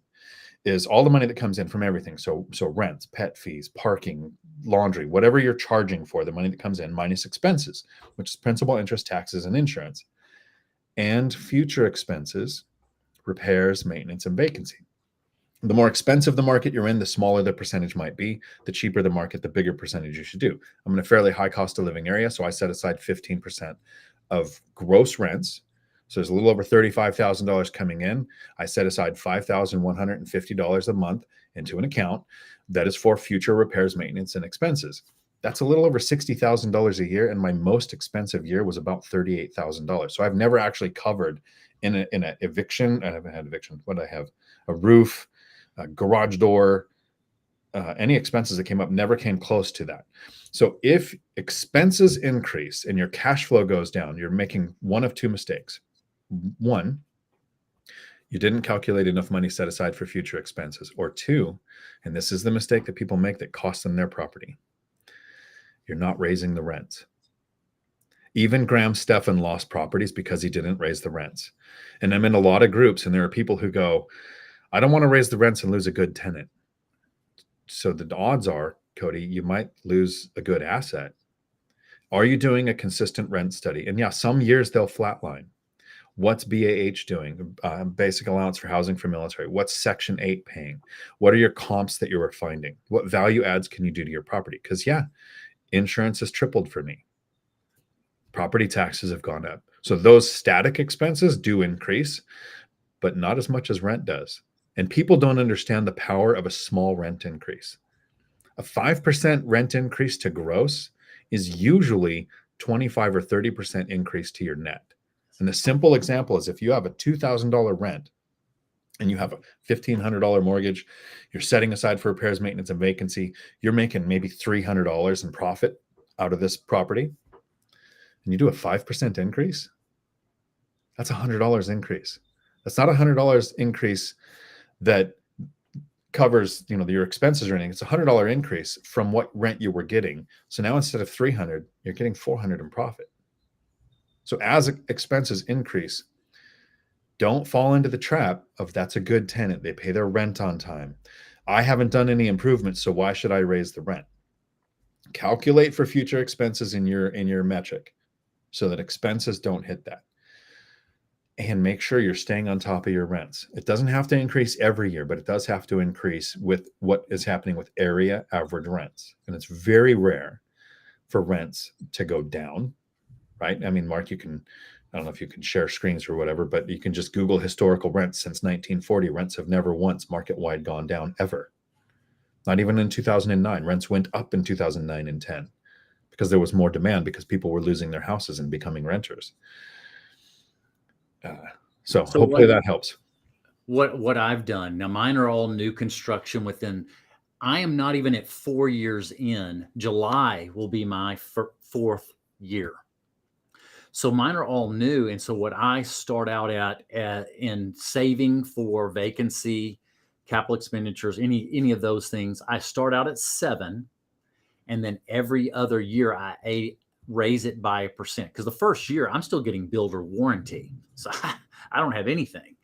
is all the money that comes in from everything. So rents, pet fees, parking, laundry, whatever you're charging for, the money that comes in minus expenses, which is principal, interest, taxes, and insurance, and future expenses, repairs, maintenance, and vacancy. The more expensive the market you're in, the smaller the percentage might be. The cheaper the market, the bigger percentage you should do. I'm in a fairly high cost of living area, so I set aside 15% of gross rents. So there's a little over $35,000 coming in. I set aside $5,150 a month into an account that is for future repairs, maintenance, and expenses. That's a little over $60,000 a year, and my most expensive year was about $38,000. So I've never actually covered in an eviction. I haven't had eviction. What did I have? A roof, a garage door, any expenses that came up never came close to that. So if expenses increase and your cash flow goes down, you're making one of two mistakes. One, you didn't calculate enough money set aside for future expenses. Or two, and this is the mistake that people make that costs them their property, you're not raising the rents. Even Graham Stephan lost properties because he didn't raise the rents. And I'm in a lot of groups, and there are people who go, I don't want to raise the rents and lose a good tenant. So the odds are, Cody, you might lose a good asset. Are you doing a consistent rent study? And yeah, some years they'll flatline. What's BAH doing? Basic allowance for housing for military. What's Section 8 paying? What are your comps that you're finding? What value adds can you do to your property? Because yeah, insurance has tripled for me. Property taxes have gone up. So those static expenses do increase, but not as much as rent does. And people don't understand the power of a small rent increase. A 5% rent increase to gross is usually 25 or 30% increase to your net. And the simple example is if you have a $2,000 rent and you have a $1,500 mortgage, you're setting aside for repairs, maintenance, and vacancy, you're making maybe $300 in profit out of this property, and you do a 5% increase, that's $100 increase. That's not $100 increase that covers, your expenses or anything. It's a $100 increase from what rent you were getting. So now instead of 300, you're getting 400 in profit. So as expenses increase, don't fall into the trap of that's a good tenant. They pay their rent on time. I haven't done any improvements, so why should I raise the rent? Calculate for future expenses in your metric so that expenses don't hit that. And make sure you're staying on top of your rents. It doesn't have to increase every year, but it does have to increase with what is happening with area average rents. And it's very rare for rents to go down, right? I mean, Mark, I don't know if you can share screens or whatever, but you can just Google historical rents since 1940. Rents have never once market-wide gone down ever. Not even in 2009. Rents went up in 2009 and 10 because there was more demand because people were losing their houses and becoming renters. So hopefully that helps. What I've done now, mine are all new construction I am not even at 4 years in. July will be my fourth year. So mine are all new. And so what I start out at in saving for vacancy, capital expenditures, any of those things, I start out at 7. And then every other year I raise it by 1%. Because the first year I'm still getting builder warranty. So I don't have anything.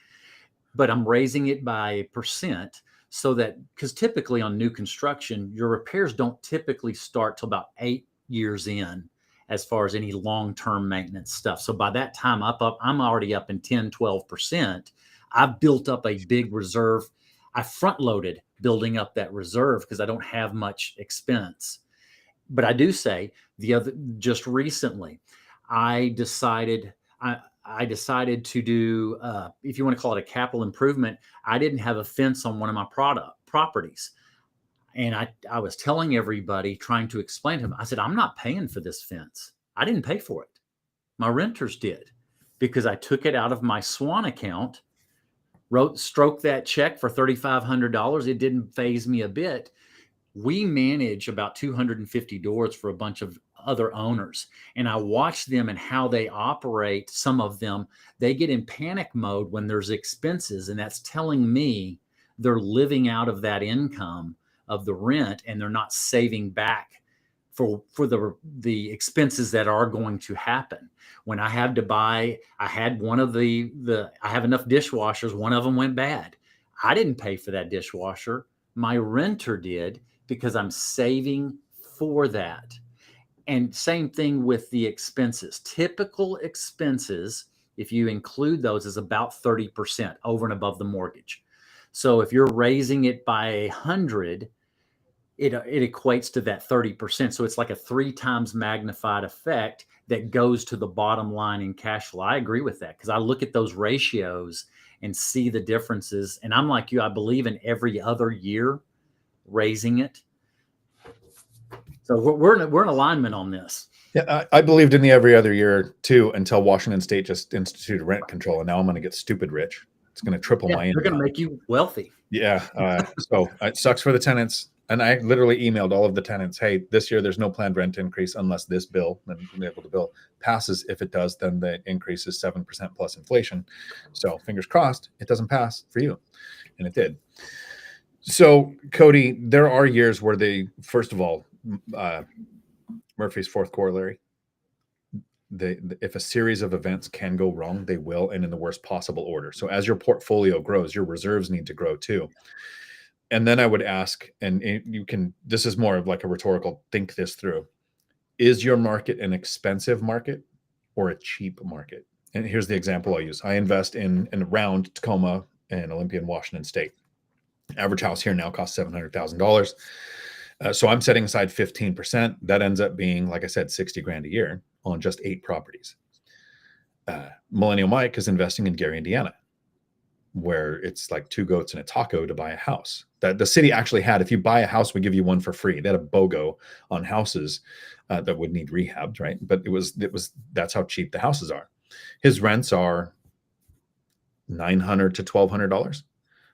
But I'm raising it by 1% so that, because typically on new construction, your repairs don't typically start till about 8 years in as far as any long-term maintenance stuff. So by that time I'm already up in 10, 12%. I've built up a big reserve. I front loaded building up that reserve because I don't have much expense. But I do say just recently, I decided to do, if you want to call it a capital improvement, I didn't have a fence on one of my properties. And I was telling everybody, trying to explain to them, I said, I'm not paying for this fence. I didn't pay for it. My renters did, because I took it out of my Swan account, stroked that check for $3,500. It didn't faze me a bit. We manage about 250 doors for a bunch of other owners, and I watch them and how they operate. Some of them, they get in panic mode when there's expenses, and that's telling me they're living out of that income of the rent, and they're not saving back for the expenses that are going to happen. When I had to buy, I had one of the I have enough dishwashers. One of them went bad. I didn't pay for that dishwasher. My renter did, because I'm saving for that. And same thing with the expenses. Typical expenses, if you include those, is about 30% over and above the mortgage. So if you're raising it by 100, it equates to that 30%. So it's like a 3 times magnified effect that goes to the bottom line in cash flow. I agree with that, because I look at those ratios and see the differences. And I'm like you, I believe in every other year raising it. So we're in alignment on this. Yeah, I believed in the every other year too, until Washington State just instituted rent control, and now I'm going to get stupid rich. It's going to triple my They're going income. to make you wealthy. Yeah. So it sucks for the tenants. And I literally emailed all of the tenants, hey, this year there's no planned rent increase unless this bill, then be able to bill, passes. If it does, then the increase is 7% plus inflation. So fingers crossed, it doesn't pass for you. And it did. So, Cody, there are years where first of all, Murphy's fourth corollary, if a series of events can go wrong, they will, and in the worst possible order. So as your portfolio grows, your reserves need to grow too. And then I would ask, and you can, this is more of like a rhetorical, think this through. Is your market an expensive market or a cheap market? And here's the example I'll use. I invest in around Tacoma and Olympia and Washington State. Average house here now costs $700,000. So I'm setting aside 15%. That ends up being, like I said, 60 grand a year on just 8 properties. Millennial Mike is investing in Gary, Indiana, where it's like 2 goats and a taco to buy a house. That the city actually had, if you buy a house, we give you one for free. They had a BOGO on houses that would need rehabbed, right? But that's how cheap the houses are. His rents are $900 to $1,200.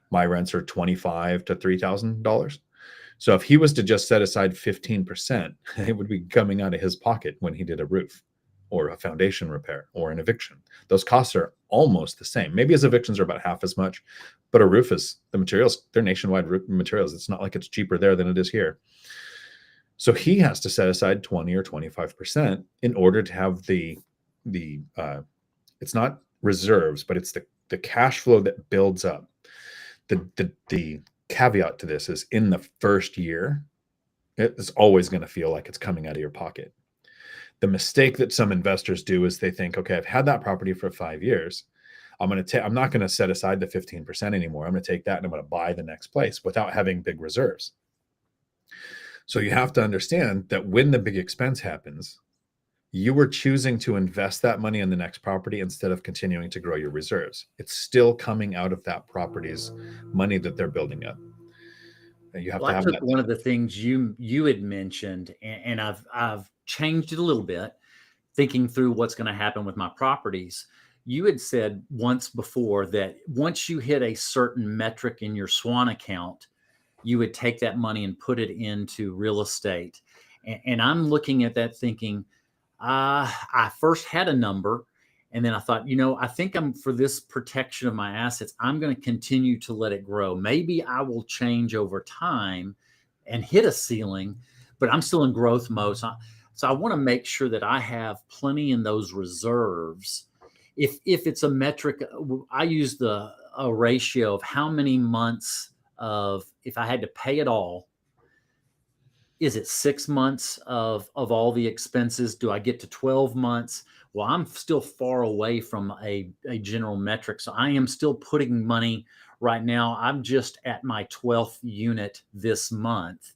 My rents are $2,500 to $3,000. So if he was to just set aside 15%, it would be coming out of his pocket when he did a roof or a foundation repair or an eviction. Those costs are almost the same. Maybe his evictions are about half as much, but a roof is, the materials, they're nationwide materials. It's not like it's cheaper there than it is here. So he has to set aside 20 or 25% in order to have the it's not reserves, but it's the cash flow that builds up. The caveat to this is, in the first year, it's always going to feel like it's coming out of your pocket. The mistake that some investors do is they think, okay, I've had that property for 5 years. I'm not going to set aside the 15% anymore. I'm going to take that and I'm going to buy the next place without having big reserves. So you have to understand that when the big expense happens, you were choosing to invest that money in the next property instead of continuing to grow your reserves. It's still coming out of that property's money that they're building up. And you have Well, to I have took that. one of the things you had mentioned, and I've changed it a little bit, thinking through what's going to happen with my properties. You had said once before that once you hit a certain metric in your Swan account, you would take that money and put it into real estate. And I'm looking at that thinking, I first had a number, and then I thought, I think for this protection of my assets, I'm going to continue to let it grow. Maybe I will change over time and hit a ceiling, but I'm still in growth mode. So I want to make sure that I have plenty in those reserves. If it's a metric, I use a ratio of how many months of, if I had to pay it all, is it 6 months of all the expenses? Do I get to 12 months? Well, I'm still far away from a general metric. So I am still putting money right now. I'm just at my 12th unit this month.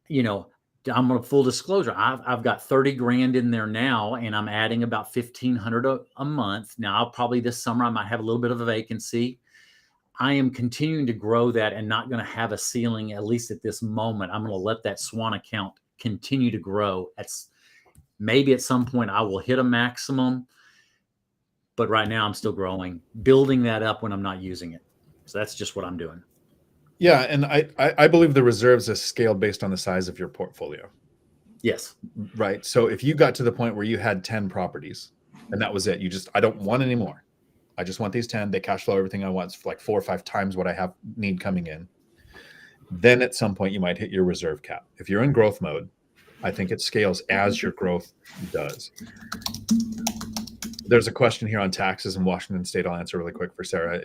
I'm going to full disclosure. I've got 30 grand in there now, and I'm adding about 1,500 a month. Now, I'll probably this summer, I might have a little bit of a vacancy. I am continuing to grow that and not going to have a ceiling, at least at this moment. I'm going to let that Swan account continue to grow. Maybe at some point I will hit a maximum, but right now I'm still growing, building that up when I'm not using it. So that's just what I'm doing. Yeah, and I believe the reserves is scaled based on the size of your portfolio. Yes. right? So if you got to the point where you had 10 properties and that was it, I don't want any more. I just want these 10. They cash flow everything I want. It's like 4 or 5 times what I have need coming in. Then at some point you might hit your reserve cap. If you're in growth mode, I think it scales as your growth does. There's a question here on taxes in Washington State. I'll answer really quick for Sarah.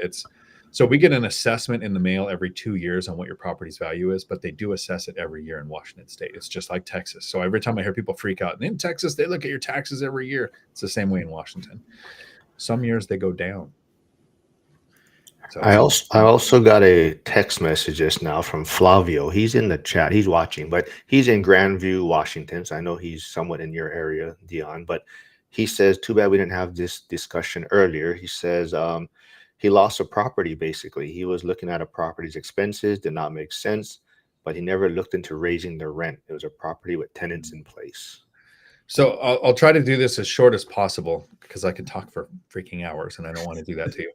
So we get an assessment in the mail every 2 years on what your property's value is, but they do assess it every year in Washington State. It's just like Texas. So every time I hear people freak out, and in Texas, they look at your taxes every year. It's the same way in Washington. Some years they go down. So I also got a text message just now from Flavio. He's in the chat. He's watching, but he's in Grandview, Washington. So I know he's somewhat in your area, Dion. But he says, "Too bad we didn't have this discussion earlier." He says he lost a property. Basically, he was looking at a property's expenses, did not make sense, but he never looked into raising the rent. It was a property with tenants in place. So I'll try to do this as short as possible because I could talk for freaking hours and I don't want to do that to you.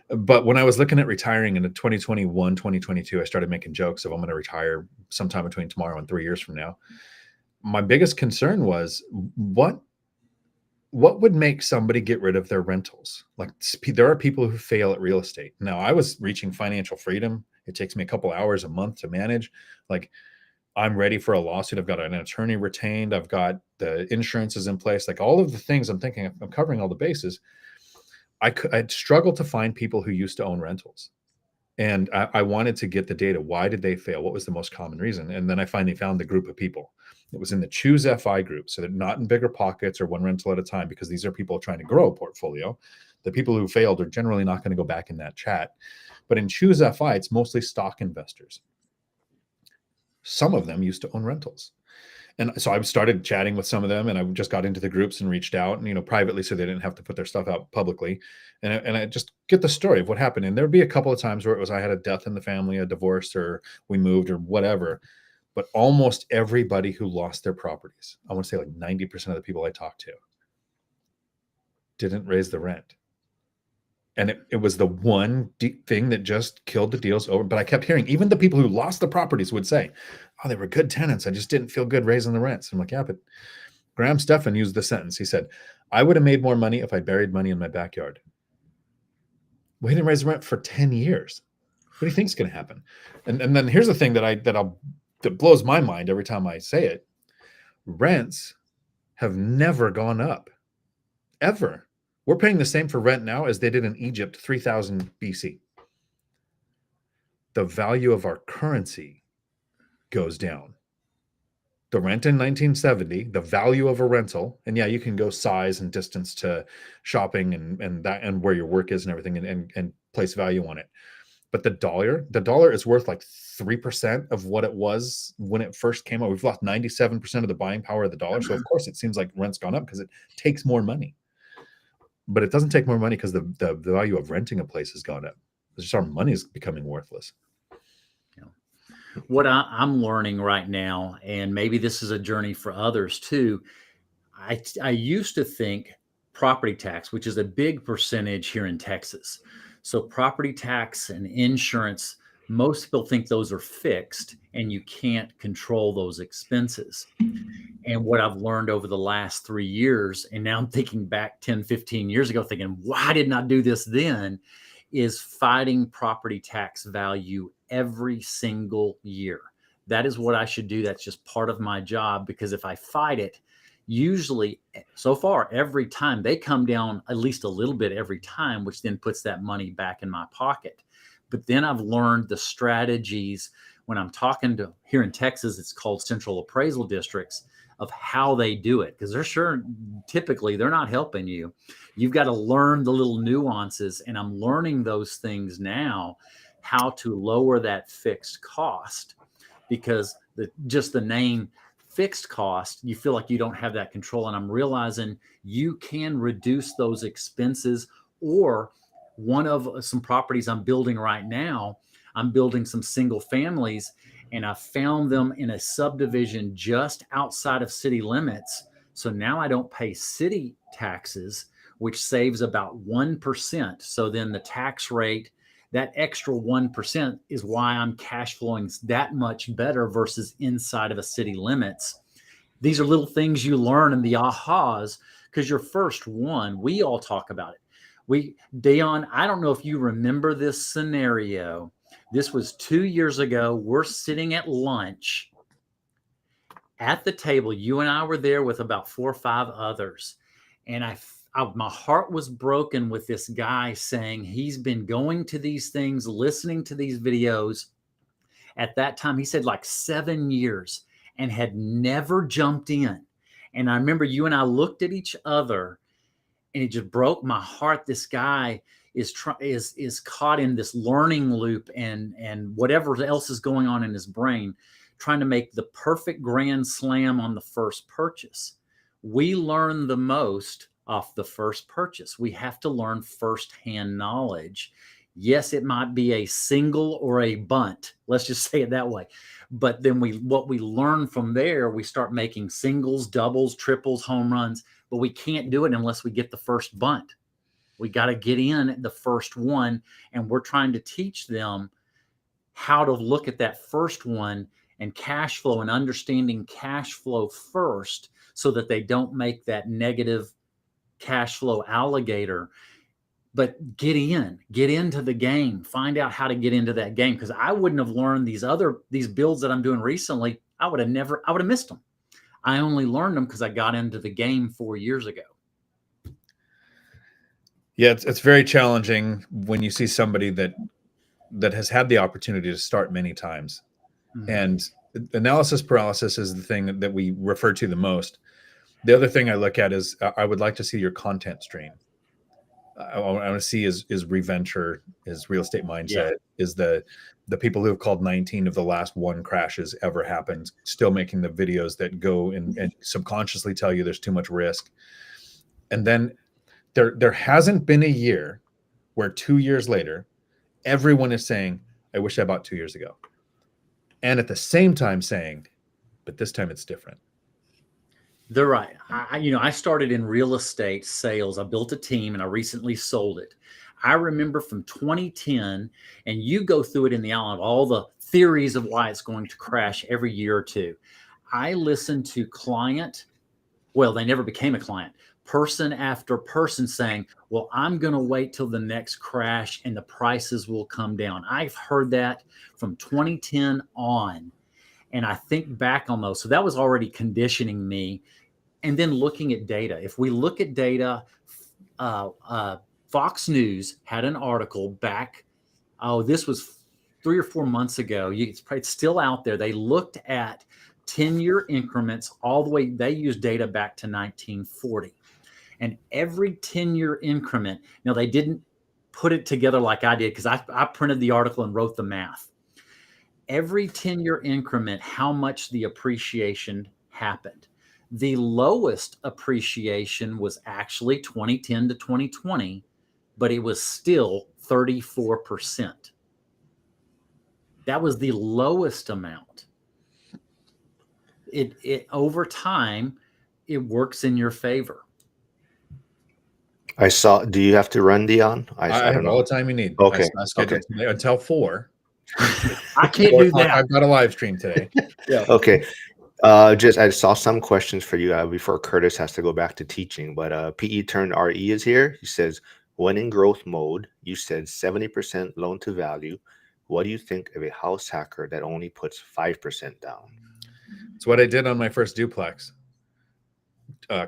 But when I was looking at retiring in 2021, 2022, I started making jokes of I'm going to retire sometime between tomorrow and 3 years from now. My biggest concern was what would make somebody get rid of their rentals? Like there are people who fail at real estate. Now I was reaching financial freedom. It takes me a couple hours a month to manage. Like I'm ready for a lawsuit. I've got an attorney retained. I've got the insurances in place. Like all of the things I'm thinking I'm covering all the bases. I'd struggled to find people who used to own rentals. And I wanted to get the data. Why did they fail? What was the most common reason? And then I finally found the group of people. It was in the Choose FI group. So they're not in bigger pockets or one rental at a time, because these are people trying to grow a portfolio. The people who failed are generally not going to go back in that chat. But in Choose FI, it's mostly stock investors. Some of them used to own rentals. And so I started chatting with some of them, and I just got into the groups and reached out, and privately, so they didn't have to put their stuff out publicly. And I just get the story of what happened. And there'd be a couple of times where it was I had a death in the family, a divorce, or we moved, or whatever. But almost everybody who lost their properties, I want to say like 90% of the people I talked to, didn't raise the rent. And it was the one thing that just killed the deals over. But I kept hearing, even the people who lost the properties would say, "Oh, they were good tenants. I just didn't feel good raising the rents." I'm like, yeah, but Graham Stephan used the sentence. He said, "I would have made more money if I buried money in my backyard." We didn't raise the rent for 10 years. What do you think is going to happen? And then here's the thing that blows my mind every time I say it. Rents have never gone up, ever. We're paying the same for rent now as they did in Egypt 3000 BC. The value of our currency goes down. The rent in 1970, the value of a rental, and yeah, you can go size and distance to shopping and where your work is and everything, and place value on it. But the dollar is worth like 3% of what it was when it first came out. We've lost 97% of the buying power of the dollar. So of course it seems like rent's gone up because it takes more money. But it doesn't take more money because the value of renting a place has gone up. It's just our money is becoming worthless. What I'm learning right now, and maybe this is a journey for others too. I used to think property tax, which is a big percentage here in Texas. So property tax and insurance, most people think those are fixed and you can't control those expenses. And what I've learned over the last 3 years, and now I'm thinking back 10, 15 years ago, thinking, why didn't I do this then? Is fighting property tax value every single year. That is what I should do. That's just part of my job, because if I fight it, usually so far, every time they come down at least a little bit every time, which then puts that money back in my pocket. But then I've learned the strategies when I'm talking to here in Texas, it's called central appraisal districts, of how they do it. Because typically they're not helping you. You've got to learn the little nuances. And I'm learning those things now, how to lower that fixed cost, because just the name fixed cost, you feel like you don't have that control. And I'm realizing you can reduce those expenses. Or one of some properties I'm building right now, I'm building some single families, and I found them in a subdivision just outside of city limits. So now I don't pay city taxes, which saves about 1%. So then the tax rate, that extra 1%, is why I'm cash flowing that much better versus inside of a city limits. These are little things you learn and the ahas, because your first one, we all talk about it. Dion, I don't know if you remember this scenario. This was 2 years ago. We're sitting at lunch at the table. You and I were there with about 4 or 5 others. And my heart was broken with this guy saying he's been going to these things, listening to these videos. At that time, he said like 7 years and had never jumped in. And I remember you and I looked at each other and it just broke my heart. This guy is caught in this learning loop and whatever else is going on in his brain, trying to make the perfect grand slam on the first purchase. We learn the most off the first purchase. We have to learn firsthand knowledge. Yes, it might be a single or a bunt. Let's just say it that way. But then what we learn from there, we start making singles, doubles, triples, home runs, but we can't do it unless we get the first bunt. We got to get in at the first one. And we're trying to teach them how to look at that first one and cash flow and understanding cash flow first so that they don't make that negative cash flow alligator. But get into the game, find out how to get into that game. Because I wouldn't have learned these builds that I'm doing recently. I would have missed them. I only learned them because I got into the game 4 years ago. Yeah, it's very challenging when you see somebody that has had the opportunity to start many times. Mm-hmm. And analysis paralysis is the thing that we refer to the most. The other thing I look at is I would like to see your content stream. I want to see is reventure, is real estate mindset, is the people who have called 19 of the last 1 crashes ever happened, still making the videos that go and subconsciously tell you there's too much risk. And then there hasn't been a year where 2 years later, everyone is saying, I wish I bought 2 years ago. And at the same time saying, but this time it's different. They're right. I started in real estate sales. I built a team and I recently sold it. I remember from 2010, and you go through it in the outline of all the theories of why it's going to crash every year or two. I listened to they never became a client, person after person saying, well, I'm going to wait till the next crash and the prices will come down. I've heard that from 2010 on. And I think back on those. So that was already conditioning me. And then looking at data. If we look at data, Fox News had an article back, this was 3 or 4 months ago. It's still out there. They looked at 10-year increments all the way. They used data back to 1940. And every 10-year increment, now they didn't put it together like I did because I printed the article and wrote the math. Every 10-year increment, how much the appreciation happened. The lowest appreciation was actually 2010 to 2020, but it was still 34%. That was the lowest amount. It over time, it works in your favor. Do you have to run, Dion? I have all the time you need. Okay. I scheduled today until 4. I can't do that. I've got a live stream today. Yeah. Okay. I saw some questions for you before Curtis has to go back to teaching, but PE turned RE is here. He says, when in growth mode, you said 70% loan to value. What do you think of a house hacker that only puts 5% down? It's what I did on my first duplex.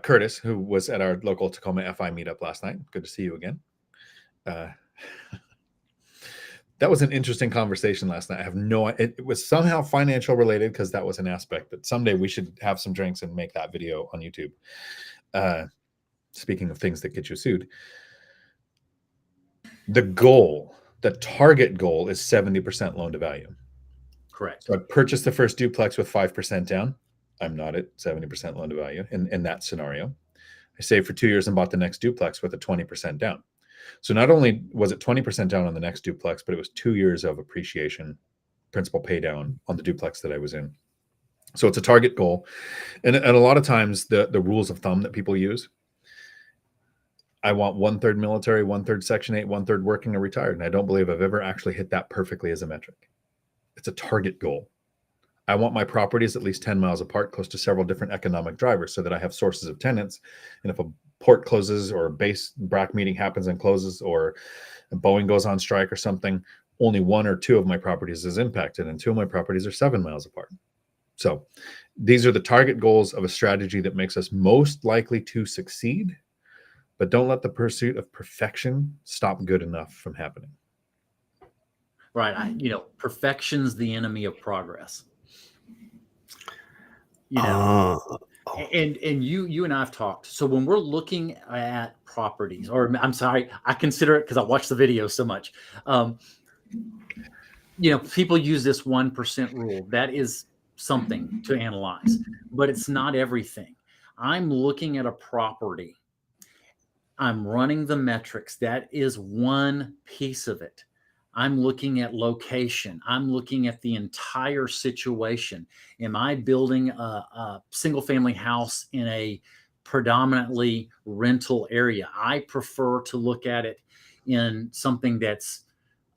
Curtis, who was at our local Tacoma F.I.R.E meetup last night. Good to see you again. That was an interesting conversation last night. It was somehow financial related because that was an aspect, but someday we should have some drinks and make that video on YouTube. Speaking of things that get you sued, the target goal is 70% loan to value. Correct. So I purchased the first duplex with 5% down. I'm not at 70% loan to value in that scenario. I saved for 2 years and bought the next duplex with a 20% down. So not only was it 20% down on the next duplex, but it was 2 years of appreciation, principal pay down on the duplex that I was in. So it's a target goal. And a lot of times the rules of thumb that people use, I want 1/3 military, 1/3 Section 8, 1/3 working or retired. And I don't believe I've ever actually hit that perfectly as a metric. It's a target goal. I want my properties at least 10 miles apart, close to several different economic drivers so that I have sources of tenants. And if a port closes or a base BRAC meeting happens and closes, or Boeing goes on strike or something, only 1 or 2 of my properties is impacted, and 2 of my properties are 7 miles apart. So these are the target goals of a strategy that makes us most likely to succeed, but don't let the pursuit of perfection stop good enough from happening. Right. Perfection's the enemy of progress. You know, Uh, oh, and you and I've talked. So when we're looking at properties, or I'm sorry, I consider it because I watch the video so much. Um, people use this 1% rule. That is something to analyze, but it's not everything. I'm looking at a property. I'm running the metrics. That is one piece of it. I'm looking at location. I'm looking at the entire situation. Am I building a single family house in a predominantly rental area? I prefer to look at it in something that's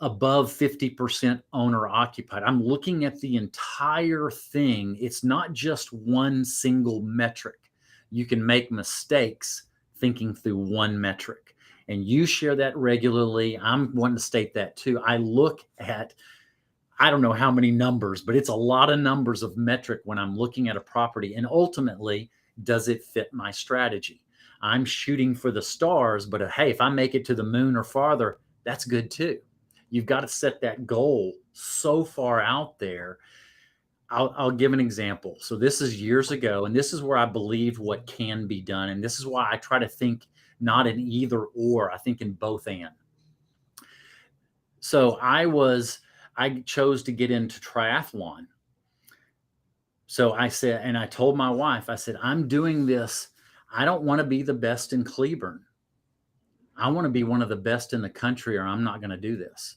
above 50% owner occupied. I'm looking at the entire thing. It's not just one single metric. You can make mistakes thinking through one metric. And you share that regularly. I'm wanting to state that too. I look at, I don't know how many numbers, but it's a lot of numbers of metric when I'm looking at a property. And ultimately, does it fit my strategy? I'm shooting for the stars, but hey, if I make it to the moon or farther, that's good too. You've got to set that goal so far out there. I'll give an example. So this is years ago, and this is where I believe what can be done. And this is why I try to think not in either or, I think in both and. So I chose to get into triathlon. So I said, and I told my wife, I said, I'm doing this. I don't want to be the best in Cleburne. I want to be one of the best in the country, or I'm not going to do this.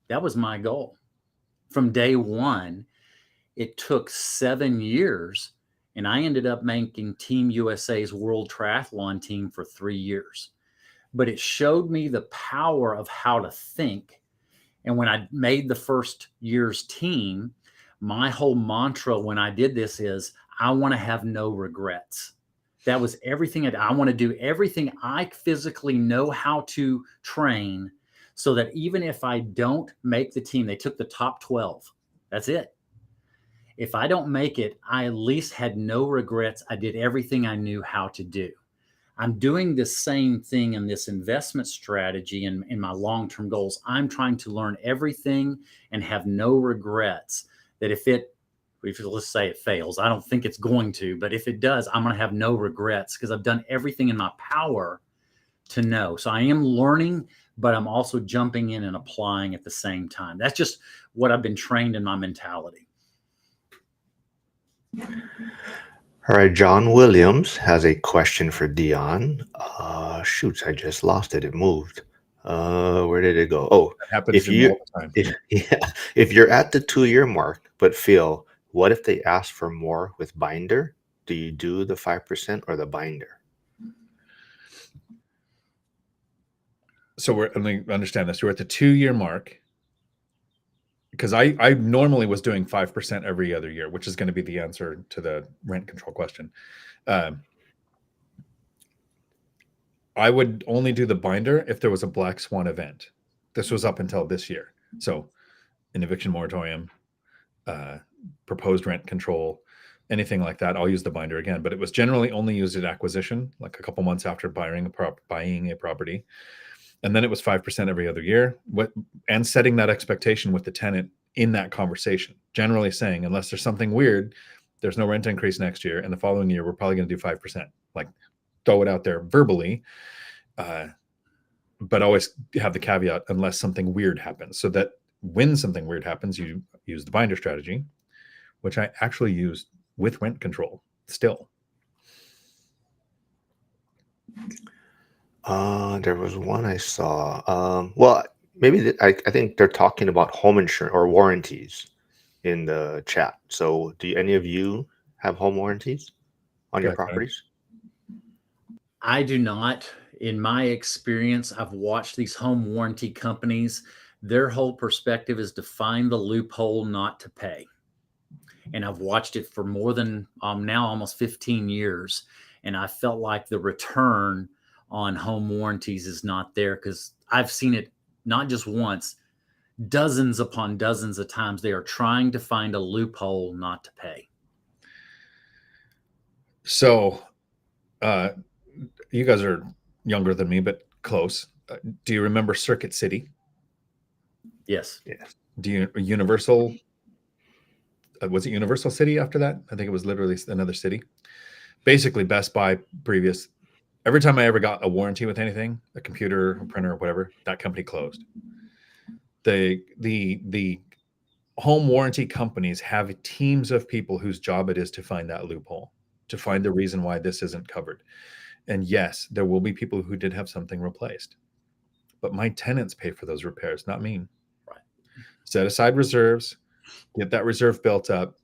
That was my goal from day one. It took 7 years, and I ended up making Team USA's World Triathlon team for 3 years. But it showed me the power of how to think. And when I made the first year's team, my whole mantra when I did this is I want to have no regrets. That was everything. I want to do everything I physically know how to train so that even if I don't make the team, they took the top 12. That's it. If I don't make it, I at least had no regrets. I did everything I knew how to do. I'm doing the same thing in this investment strategy and in my long-term goals. I'm trying to learn everything and have no regrets that if let's say it fails, I don't think it's going to, but if it does, I'm going to have no regrets because I've done everything in my power to know. So I am learning, but I'm also jumping in and applying at the same time. That's just what I've been trained in my mentality. all right. John Williams has a question for Dion. Shoots, I just lost it. It moved. Where did it go? Oh, That happens if to me you all the time. yeah, if you're at the 2 year mark but feel, what if they ask for more with binder? Do you do the 5% or the binder? So let me understand this. We're at the 2-year mark, because I normally was doing 5% every other year, which is going to be the answer to the rent control question. I would only do the binder if there was a black swan event. This was up until this year. So an eviction moratorium, proposed rent control, anything like that, I'll use the binder again. But it was generally only used at acquisition, like a couple months after buying a property. And then it was 5% every other year. And setting that expectation with the tenant in that conversation, generally saying, unless there's something weird, there's no rent increase next year. And the following year, we're probably going to do 5%. Like, throw it out there verbally, but always have the caveat, unless something weird happens. So that when something weird happens, you use the binder strategy, which I actually used with rent control still. There was one I saw. Well, maybe I think they're talking about home insurance or warranties in the chat. So, do any of you have home warranties on your Go ahead, Connor. properties? I do not. In my experience, I've watched these home warranty companies. Their whole perspective is to find the loophole not to pay. and I've watched it for more than now almost 15 years. And I felt like the return on home warranties is not there because I've seen it not just once, dozens upon dozens of times. They are trying to find a loophole not to pay. So, uh, you guys are younger than me, but close. Do you remember Circuit City? Yes. Yeah. Do you Universal? Was it Universal City after that? I think it was literally another city. Basically, Best Buy previous. Every time I ever got a warranty with anything, a computer, a printer, or whatever, that company closed. The home warranty companies have teams of people whose job it is to find that loophole, to find the reason why this isn't covered. And yes, there will be people who did have something replaced, but my tenants pay for those repairs, not me. Right. Set aside reserves, get that reserve built up.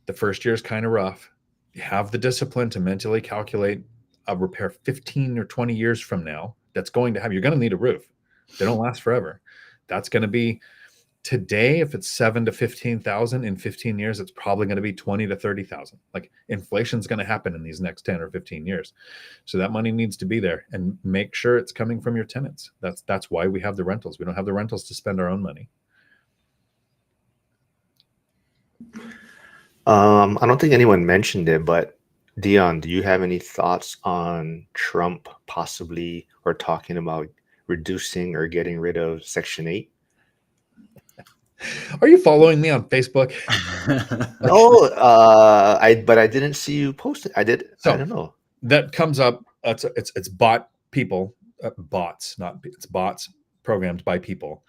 The first year is kind of rough. You have the discipline to mentally calculate a repair 15 or 20 years from now that's going to have, you're going to need a roof. They don't last forever. That's going to be today, if it's 7 to 15,000, in 15 years, it's probably going to be 20 to 30,000. Like inflation's going to happen in these next 10 or 15 years. So that money needs to be there, and make sure it's coming from your tenants. That's why we have the rentals. We don't have the rentals to spend our own money. I don't think anyone mentioned it, but Dion, do you have any thoughts on Trump possibly or talking about reducing or getting rid of Section 8? Are you following me on Facebook? No, I didn't see you post it. I did. I So don't know. that comes up. It's bot people, bots, not it's bots programmed by people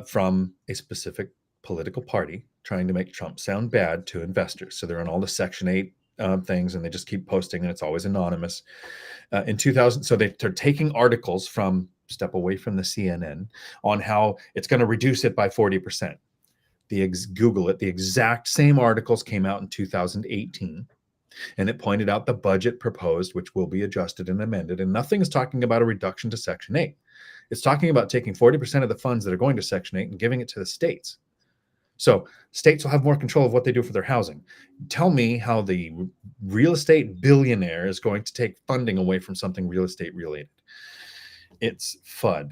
from a specific political party trying to make Trump sound bad to investors. So they're on all the Section 8 things, and they just keep posting, and it's always anonymous. In 2000, so they're taking articles from, step away from the CNN, on how it's going to reduce it by 40%. Google it. The exact same articles came out in 2018. And it pointed out the budget proposed, which will be adjusted and amended. And nothing is talking about a reduction to Section 8. It's talking about taking 40% of the funds that are going to Section 8 and giving it to the states. So states will have more control of what they do for their housing. Tell me how the real estate billionaire is going to take funding away from something real estate related. It's FUD,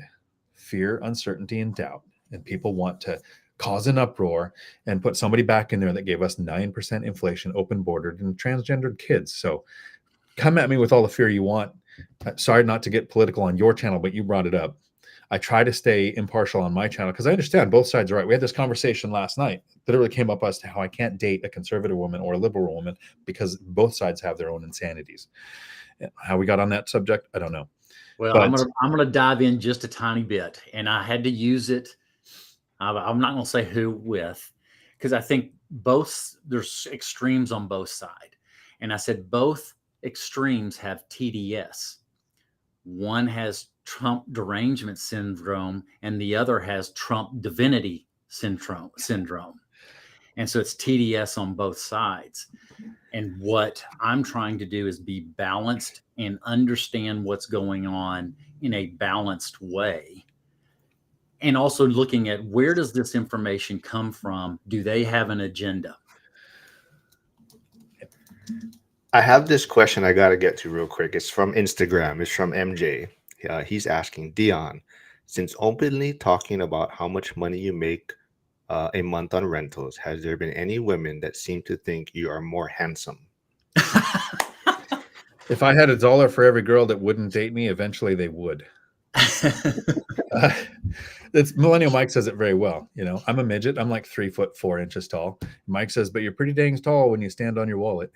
fear, uncertainty, and doubt. And people want to cause an uproar and put somebody back in there that gave us 9% inflation, open bordered, and transgendered kids. So come at me with all the fear you want. Sorry not to get political on your channel, but you brought it up. I try to stay impartial on my channel because I understand both sides are right. We had this conversation last night. Literally came up as to how I can't date a conservative woman or a liberal woman because both sides have their own insanities. How we got on that subject, I don't know. Well, But I'm gonna dive in just a tiny bit, and I had to use it. I'm not going to say who with, because I think there's extremes on both sides, and I said both extremes have TDS. One has Trump derangement syndrome, and the other has Trump divinity syndrome. And so it's TDS on both sides. And what I'm trying to do is be balanced and understand what's going on in a balanced way. And also looking at where does this information come from? Do they have an agenda? I have this question I got to get to real quick. It's from Instagram. It's from MJ. He's asking, Dion, since openly talking about how much money you make a month on rentals, has there been any women that seem to think you are more handsome? if I had $1 for every girl that wouldn't date me, eventually they would. That's Millennial Mike says it very well. You know, I'm a midget. I'm like 3'4" tall. Mike says, but you're pretty dang tall when you stand on your wallet.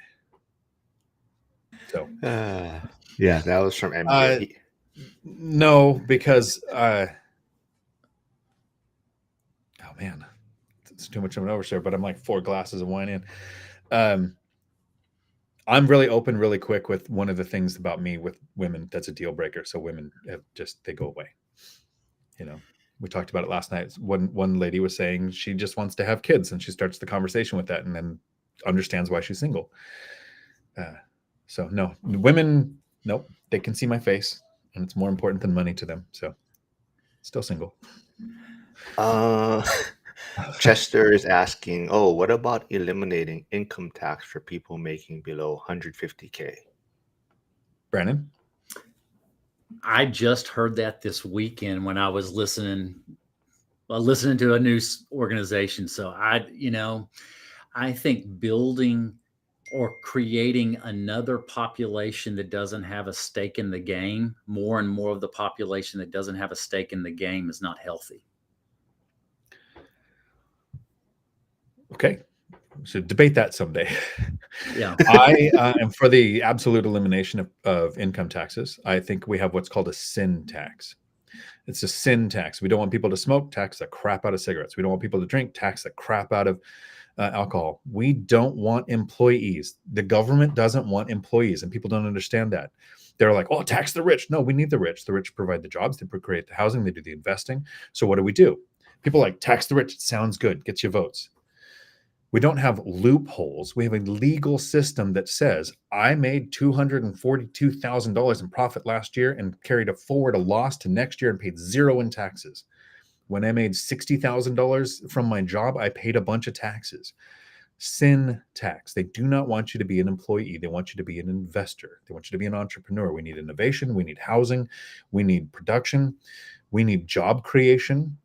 So, yeah, that was from MJ. no, because, oh man, it's too much of an overshare, but I'm like 4 glasses of wine in. I'm really open really quick with one of the things about me with women that's a deal breaker. So women they go away. You know, we talked about it last night. One lady was saying she just wants to have kids, and she starts the conversation with that and then understands why she's single. So no, women, nope, they can see my face, and it's more important than money to them. So still single. Chester is asking, oh, what about eliminating income tax for people making below 150K? Brandon? I just heard that this weekend when I was listening to a news organization. So I think building or creating another population that doesn't have a stake in the game, more and more of the population that doesn't have a stake in the game, is not healthy. Okay. We should debate that someday. Yeah. I am for the absolute elimination of income taxes. I think we have what's called a sin tax. It's a sin tax. We don't want people to smoke, tax the crap out of cigarettes. We don't want people to drink, tax the crap out of alcohol. We don't want employees. The government doesn't want employees, and people don't understand that. They're like, oh, tax the rich. No, we need the rich. The rich provide the jobs, they create the housing, they do the investing. So what do? People like tax the rich. It sounds good, gets you votes. We don't have loopholes. We have a legal system that says I made $242,000 in profit last year and carried forward a loss to next year and paid zero in taxes. When I made $60,000 from my job, I paid a bunch of taxes. Sin tax. They do not want you to be an employee. They want you to be an investor. They want you to be an entrepreneur. We need innovation. We need housing. We need production. We need job creation.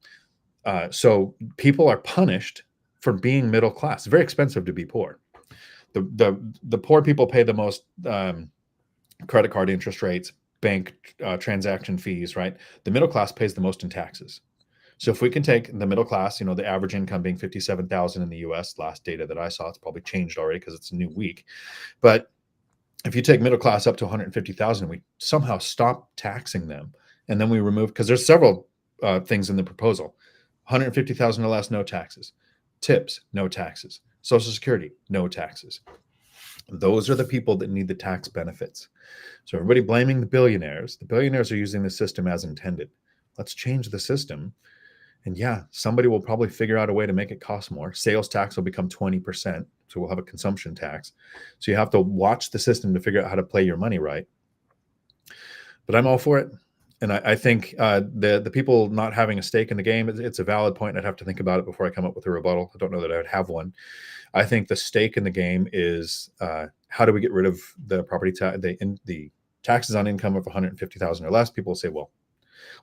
So people are punished for being middle class. It's very expensive to be poor. The poor people pay the most credit card interest rates, bank transaction fees, right? The middle class pays the most in taxes. So if we can take the middle class, the average income being 57,000 in the US, last data that I saw, it's probably changed already because it's a new week. But if you take middle class up to 150,000, we somehow stop taxing them, and then we remove, because there's several things in the proposal. 150,000 or less, no taxes. Tips, no taxes. Social Security, no taxes. Those are the people that need the tax benefits. So everybody blaming the billionaires. The billionaires are using the system as intended. Let's change the system. And yeah, somebody will probably figure out a way to make it cost more. Sales tax will become 20%. So we'll have a consumption tax. So you have to watch the system to figure out how to play your money right. But I'm all for it. And I think the people not having a stake in the game, it's a valid point. I'd have to think about it before I come up with a rebuttal. I don't know that I would have one. I think the stake in the game is how do we get rid of the property tax, the taxes on income of 150,000 or less? People will say, well,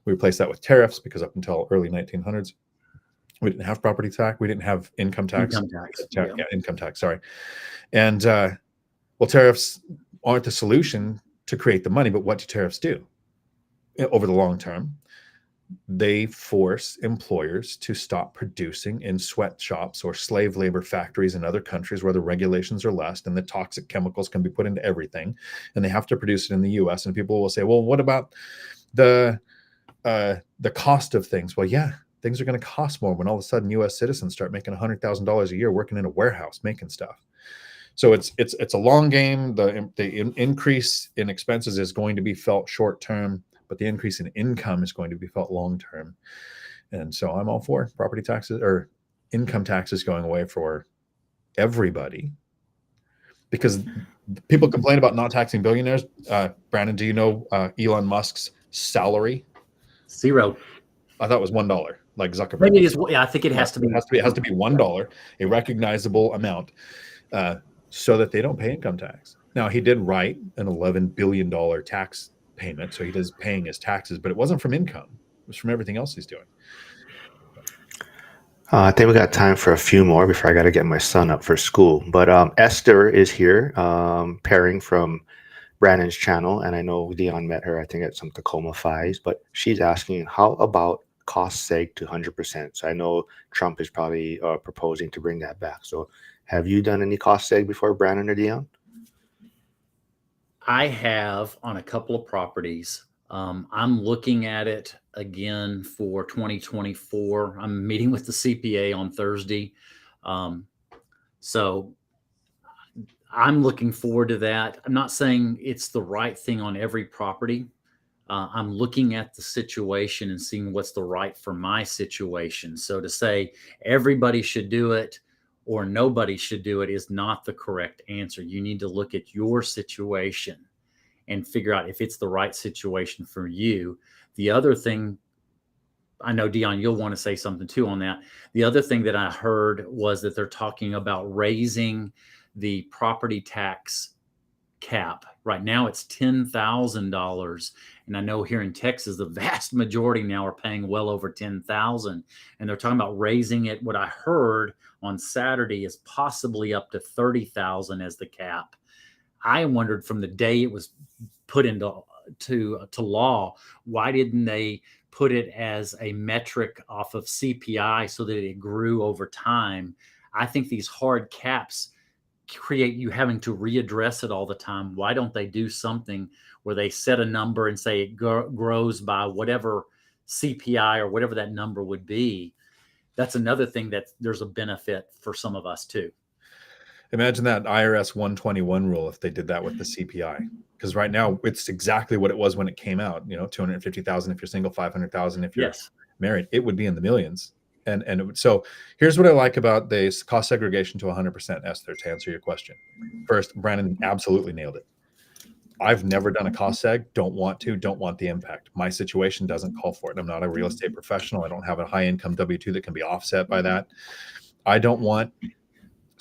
we replaced that with tariffs because up until early 1900s, we didn't have property tax. We didn't have income tax. Income tax. Yeah, income tax. Sorry. And well, tariffs aren't the solution to create the money, but what do tariffs do? Over the long term, they force employers to stop producing in sweatshops or slave labor factories in other countries where the regulations are less and the toxic chemicals can be put into everything, and they have to produce it in the US. And people will say, well, what about the cost of things? Well, yeah, things are going to cost more when all of a sudden US citizens start making $100,000 a year working in a warehouse making stuff. So it's a long game. The increase in expenses is going to be felt short term, but the increase in income is going to be felt long term. And so I'm all for property taxes or income taxes going away for everybody, because people complain about not taxing billionaires. Brandon, do you know Elon Musk's salary? Zero. I thought it was $1, like Zuckerberg. Maybe it is. Yeah, I think it has to be. It has to be $1, a recognizable amount, so that they don't pay income tax. Now, he did write an $11 billion tax payment, so he is paying his taxes, but it wasn't from income. It was from everything else he's doing. I think we got time for a few more before I got to get my son up for school. But Esther is here, pairing from Brandon's channel, and I know Dion met her, I think, at some Tacoma Fives, but she's asking, how about cost seg to 100%? So I know Trump is probably proposing to bring that back. So have you done any cost seg before, Brandon or Dion? I have on a couple of properties. I'm looking at it again for 2024. I'm meeting with the CPA on Thursday. So I'm looking forward to that. I'm not saying it's the right thing on every property. I'm looking at the situation and seeing what's the right for my situation. So to say everybody should do it or nobody should do it is not the correct answer. You need to look at your situation and figure out if it's the right situation for you. The other thing I know, Dion, you'll want to say something too on that. The other thing that I heard was that they're talking about raising the property tax cap. Right now it's $10,000. And I know here in Texas, the vast majority now are paying well over 10,000. And they're talking about raising it. What I heard on Saturday is possibly up to 30,000 as the cap. I wondered from the day it was put into to law, why didn't they put it as a metric off of CPI so that it grew over time? I think these hard caps create you having to readdress it all the time. Why don't they do something where they set a number and say it grows by whatever CPI or whatever that number would be? That's another thing that there's a benefit for some of us too. Imagine that IRS 121 rule if they did that with the CPI. Because right now it's exactly what it was when it came out. 250,000 if you're single, 500,000 if you're married. It would be in the millions. So here's what I like about this cost segregation to 100%, Esther, to answer your question. First, Brandon absolutely nailed it. I've never done a cost seg, don't want the impact. My situation doesn't call for it. I'm not a real estate professional. I don't have a high income W-2 that can be offset by that.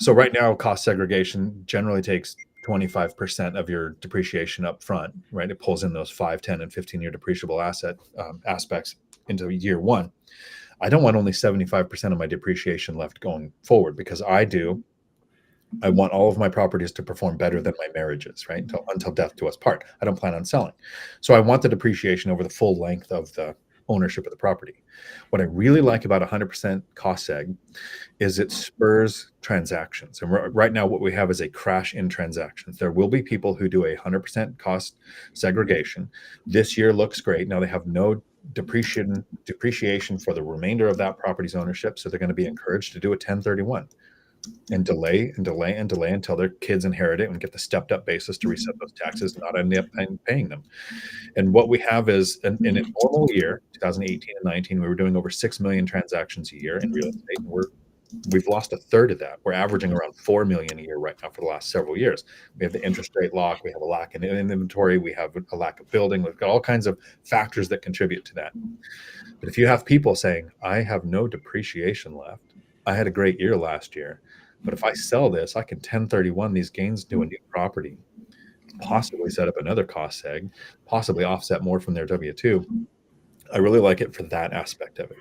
So right now, cost segregation generally takes 25% of your depreciation up front, right? It pulls in those 5, 10, and 15-year depreciable asset aspects into year one. I don't want only 75% of my depreciation left going forward because I want all of my properties to perform better than my marriages, right? Until death do us part. I don't plan on selling. So I want the depreciation over the full length of the ownership of the property. What I really like about 100% cost seg is it spurs transactions. And right now what we have is a crash in transactions. There will be people who do a 100% cost segregation. This year looks great. Now they have no depreciation for the remainder of that property's ownership. So they're going to be encouraged to do a 1031 and delay until their kids inherit it and get the stepped up basis to reset those taxes and not end up paying them. And what we have is in a normal year, 2018 and 19, we were doing over 6 million transactions a year in real estate. And we've lost a third of that. We're averaging around 4 million a year right now for the last several years. We have the interest rate lock. We have a lack in inventory. We have a lack of building. We've got all kinds of factors that contribute to that. But if you have people saying, I have no depreciation left, I had a great year last year, but if I sell this, I can 1031 these gains to a new property, possibly set up another cost seg, possibly offset more from their W-2. I really like it for that aspect of it.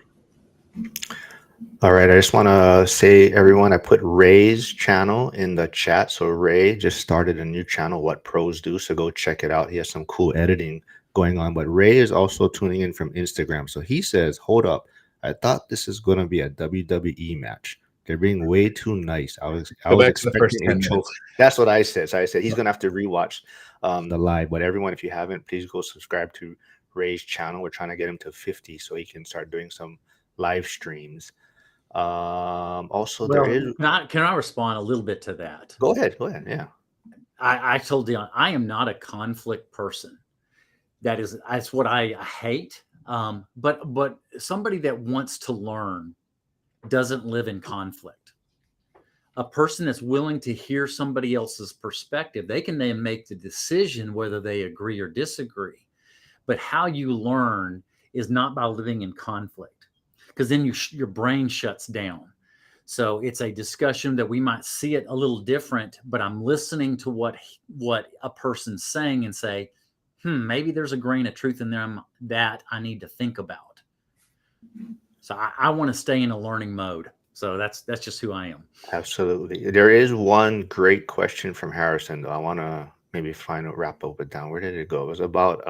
All right, I just want to say, everyone, I put Ray's channel in the chat. So Ray just started a new channel, What Pros Do. So go check it out. He has some cool editing going on. But Ray is also tuning in from Instagram. So he says, hold up, I thought this is going to be a WWE match. They're being way too nice. I was expecting a choke. That's what I said. So I said he's going to have to rewatch the live. But everyone, if you haven't, please go subscribe to Ray's channel. We're trying to get him to 50 so he can start doing some live streams. Also, there is. Can I respond a little bit to that? Go ahead. Yeah. I told Dion, I am not a conflict person. That's what I hate. But somebody that wants to learn doesn't live in conflict. A person that's willing to hear somebody else's perspective, they can then make the decision whether they agree or disagree. But how you learn is not by living in conflict, because then your brain shuts down. So it's a discussion that we might see it a little different, but I'm listening to what a person's saying and say, maybe there's a grain of truth in there that I need to think about. So I want to stay in a learning mode. So that's just who I am. Absolutely. There is one great question from Harrison, though. I want to maybe wrap up it down. Where did it go? It was about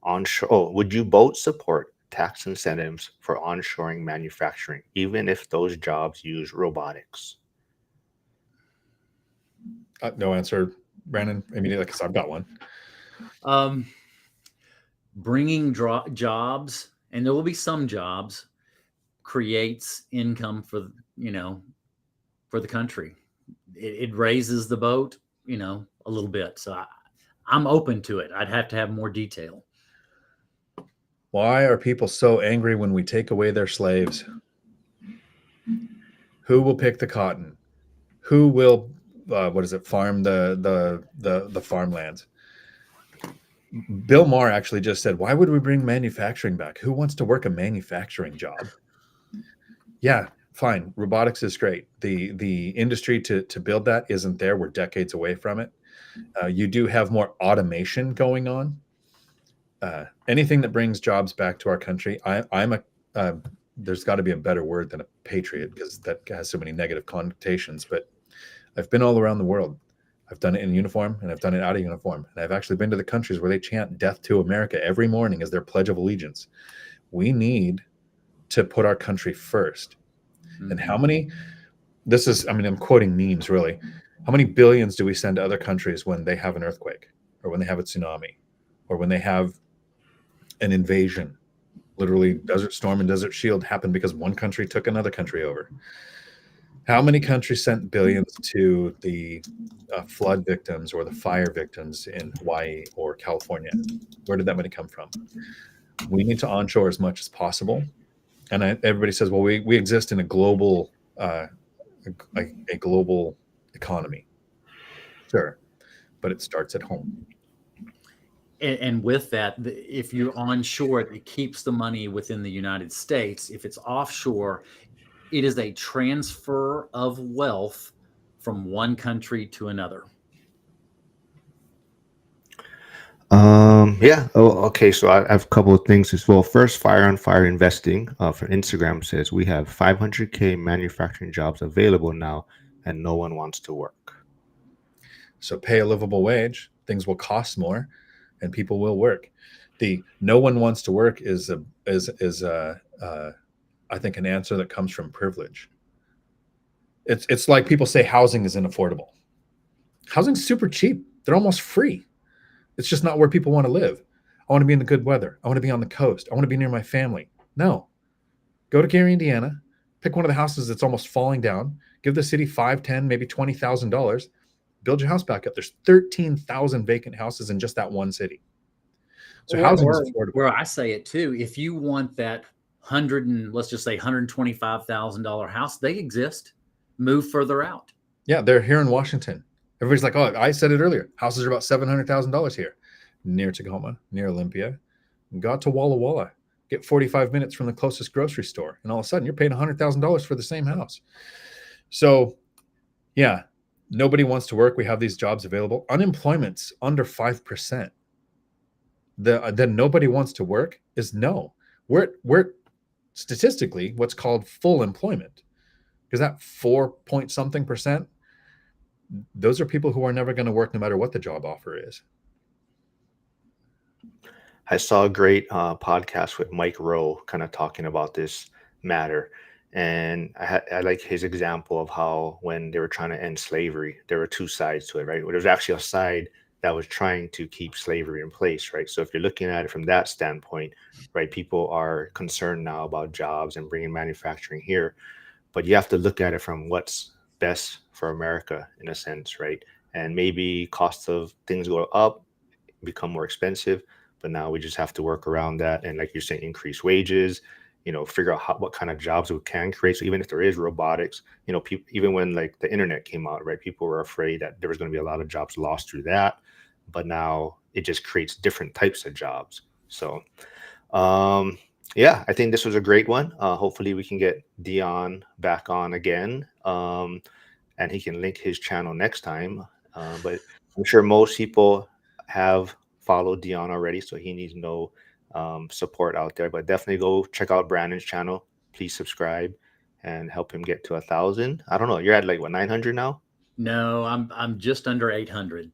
onshore. Oh, would you both support tax incentives for onshoring manufacturing, even if those jobs use robotics? No answer, Brandon, immediately, because I've got one. Bringing jobs, and there will be some jobs, creates income for the country. It raises the boat, a little bit. So I'm open to it. I'd have to have more detail. Why are people so angry when we take away their slaves? Who will pick the cotton? Who will farm the farmlands? Bill Maher actually just said, "Why would we bring manufacturing back? Who wants to work a manufacturing job?" Yeah, fine. Robotics is great. The industry to build that isn't there. We're decades away from it. You do have more automation going on. Anything that brings jobs back to our country, I'm a uh, there's got to be a better word than a patriot because that has so many negative connotations. But I've been all around the world. I've done it in uniform and I've done it out of uniform. And I've actually been to the countries where they chant "Death to America" every morning as their pledge of allegiance. We need to put our country first. And how Mhm. many? This is, I mean, I'm quoting memes really. How many billions do we send to other countries when they have an earthquake or when they have a tsunami or when they have an invasion? Literally, Desert Storm and Desert Shield happened because one country took another country over. How many countries sent billions to the flood victims or the fire victims in Hawaii or California? Where did that money come from? We need to onshore as much as possible. And everybody says, well, we exist in a global a global economy. Sure, but it starts at home. And with that, if you're onshore, it keeps the money within the United States. If it's offshore, it is a transfer of wealth from one country to another. Yeah. Oh, okay. So I have a couple of things as well. First, Fire on Fire Investing for Instagram says we have 500K manufacturing jobs available now, and no one wants to work. So pay a livable wage, things will cost more, and people will work. The no one wants to work is I think an answer that comes from privilege. It's like people say housing is unaffordable. Housing's super cheap. They're almost free. It's just not where people want to live. I want to be in the good weather. I want to be on the coast. I want to be near my family. No. Go to Gary, Indiana, pick one of the houses that's almost falling down, give the city 5, 10, maybe $20,000, build your house back up. There's 13,000 vacant houses in just that one city. So housing is Or affordable. where I say it too, if you want that hundred and let's just say $125,000 house, they exist. Move further out. Yeah, they're here in Washington. Everybody's like, oh, I said it earlier. Houses are about $700,000 here, near Tacoma, near Olympia. Got to Walla Walla, get 45 minutes from the closest grocery store, and all of a sudden you're paying $100,000 for the same house. So, yeah, nobody wants to work. We have these jobs available. Unemployment's under 5%. The nobody wants to work is no. We're statistically what's called full employment because that 4 point something percent, those are people who are never going to work no matter what the job offer is. I saw a great podcast with Mike Rowe, kind of talking about this matter, and I like his example of how when they were trying to end slavery, there were two sides to it, right? There was actually a side that was trying to keep slavery in place, right? So if you're looking at it from that standpoint, right, people are concerned now about jobs and bringing manufacturing here, but you have to look at it from what's best for America in a sense, right? And maybe costs of things go up, become more expensive, but now we just have to work around that. And like you're saying, increase wages, figure out what kind of jobs we can create. So even if there is robotics, people, even when like the internet came out, right, people were afraid that there was going to be a lot of jobs lost through that, but now it just creates different types of jobs. So um, yeah, I think this was a great one. Hopefully, we can get Dion back on again, and he can link his channel next time. But I'm sure most people have followed Dion already, so he needs no support out there. But definitely go check out Brandon's channel. Please subscribe and help him get to 1,000. I don't know. You're at like what, 900 now? No, I'm just under 800.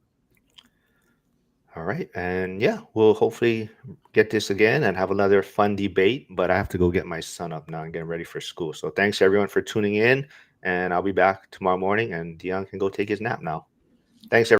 All right. And yeah, we'll hopefully get this again and have another fun debate. But I have to go get my son up now and get him ready for school. So thanks everyone for tuning in. And I'll be back tomorrow morning and Dion can go take his nap now. Thanks, everyone.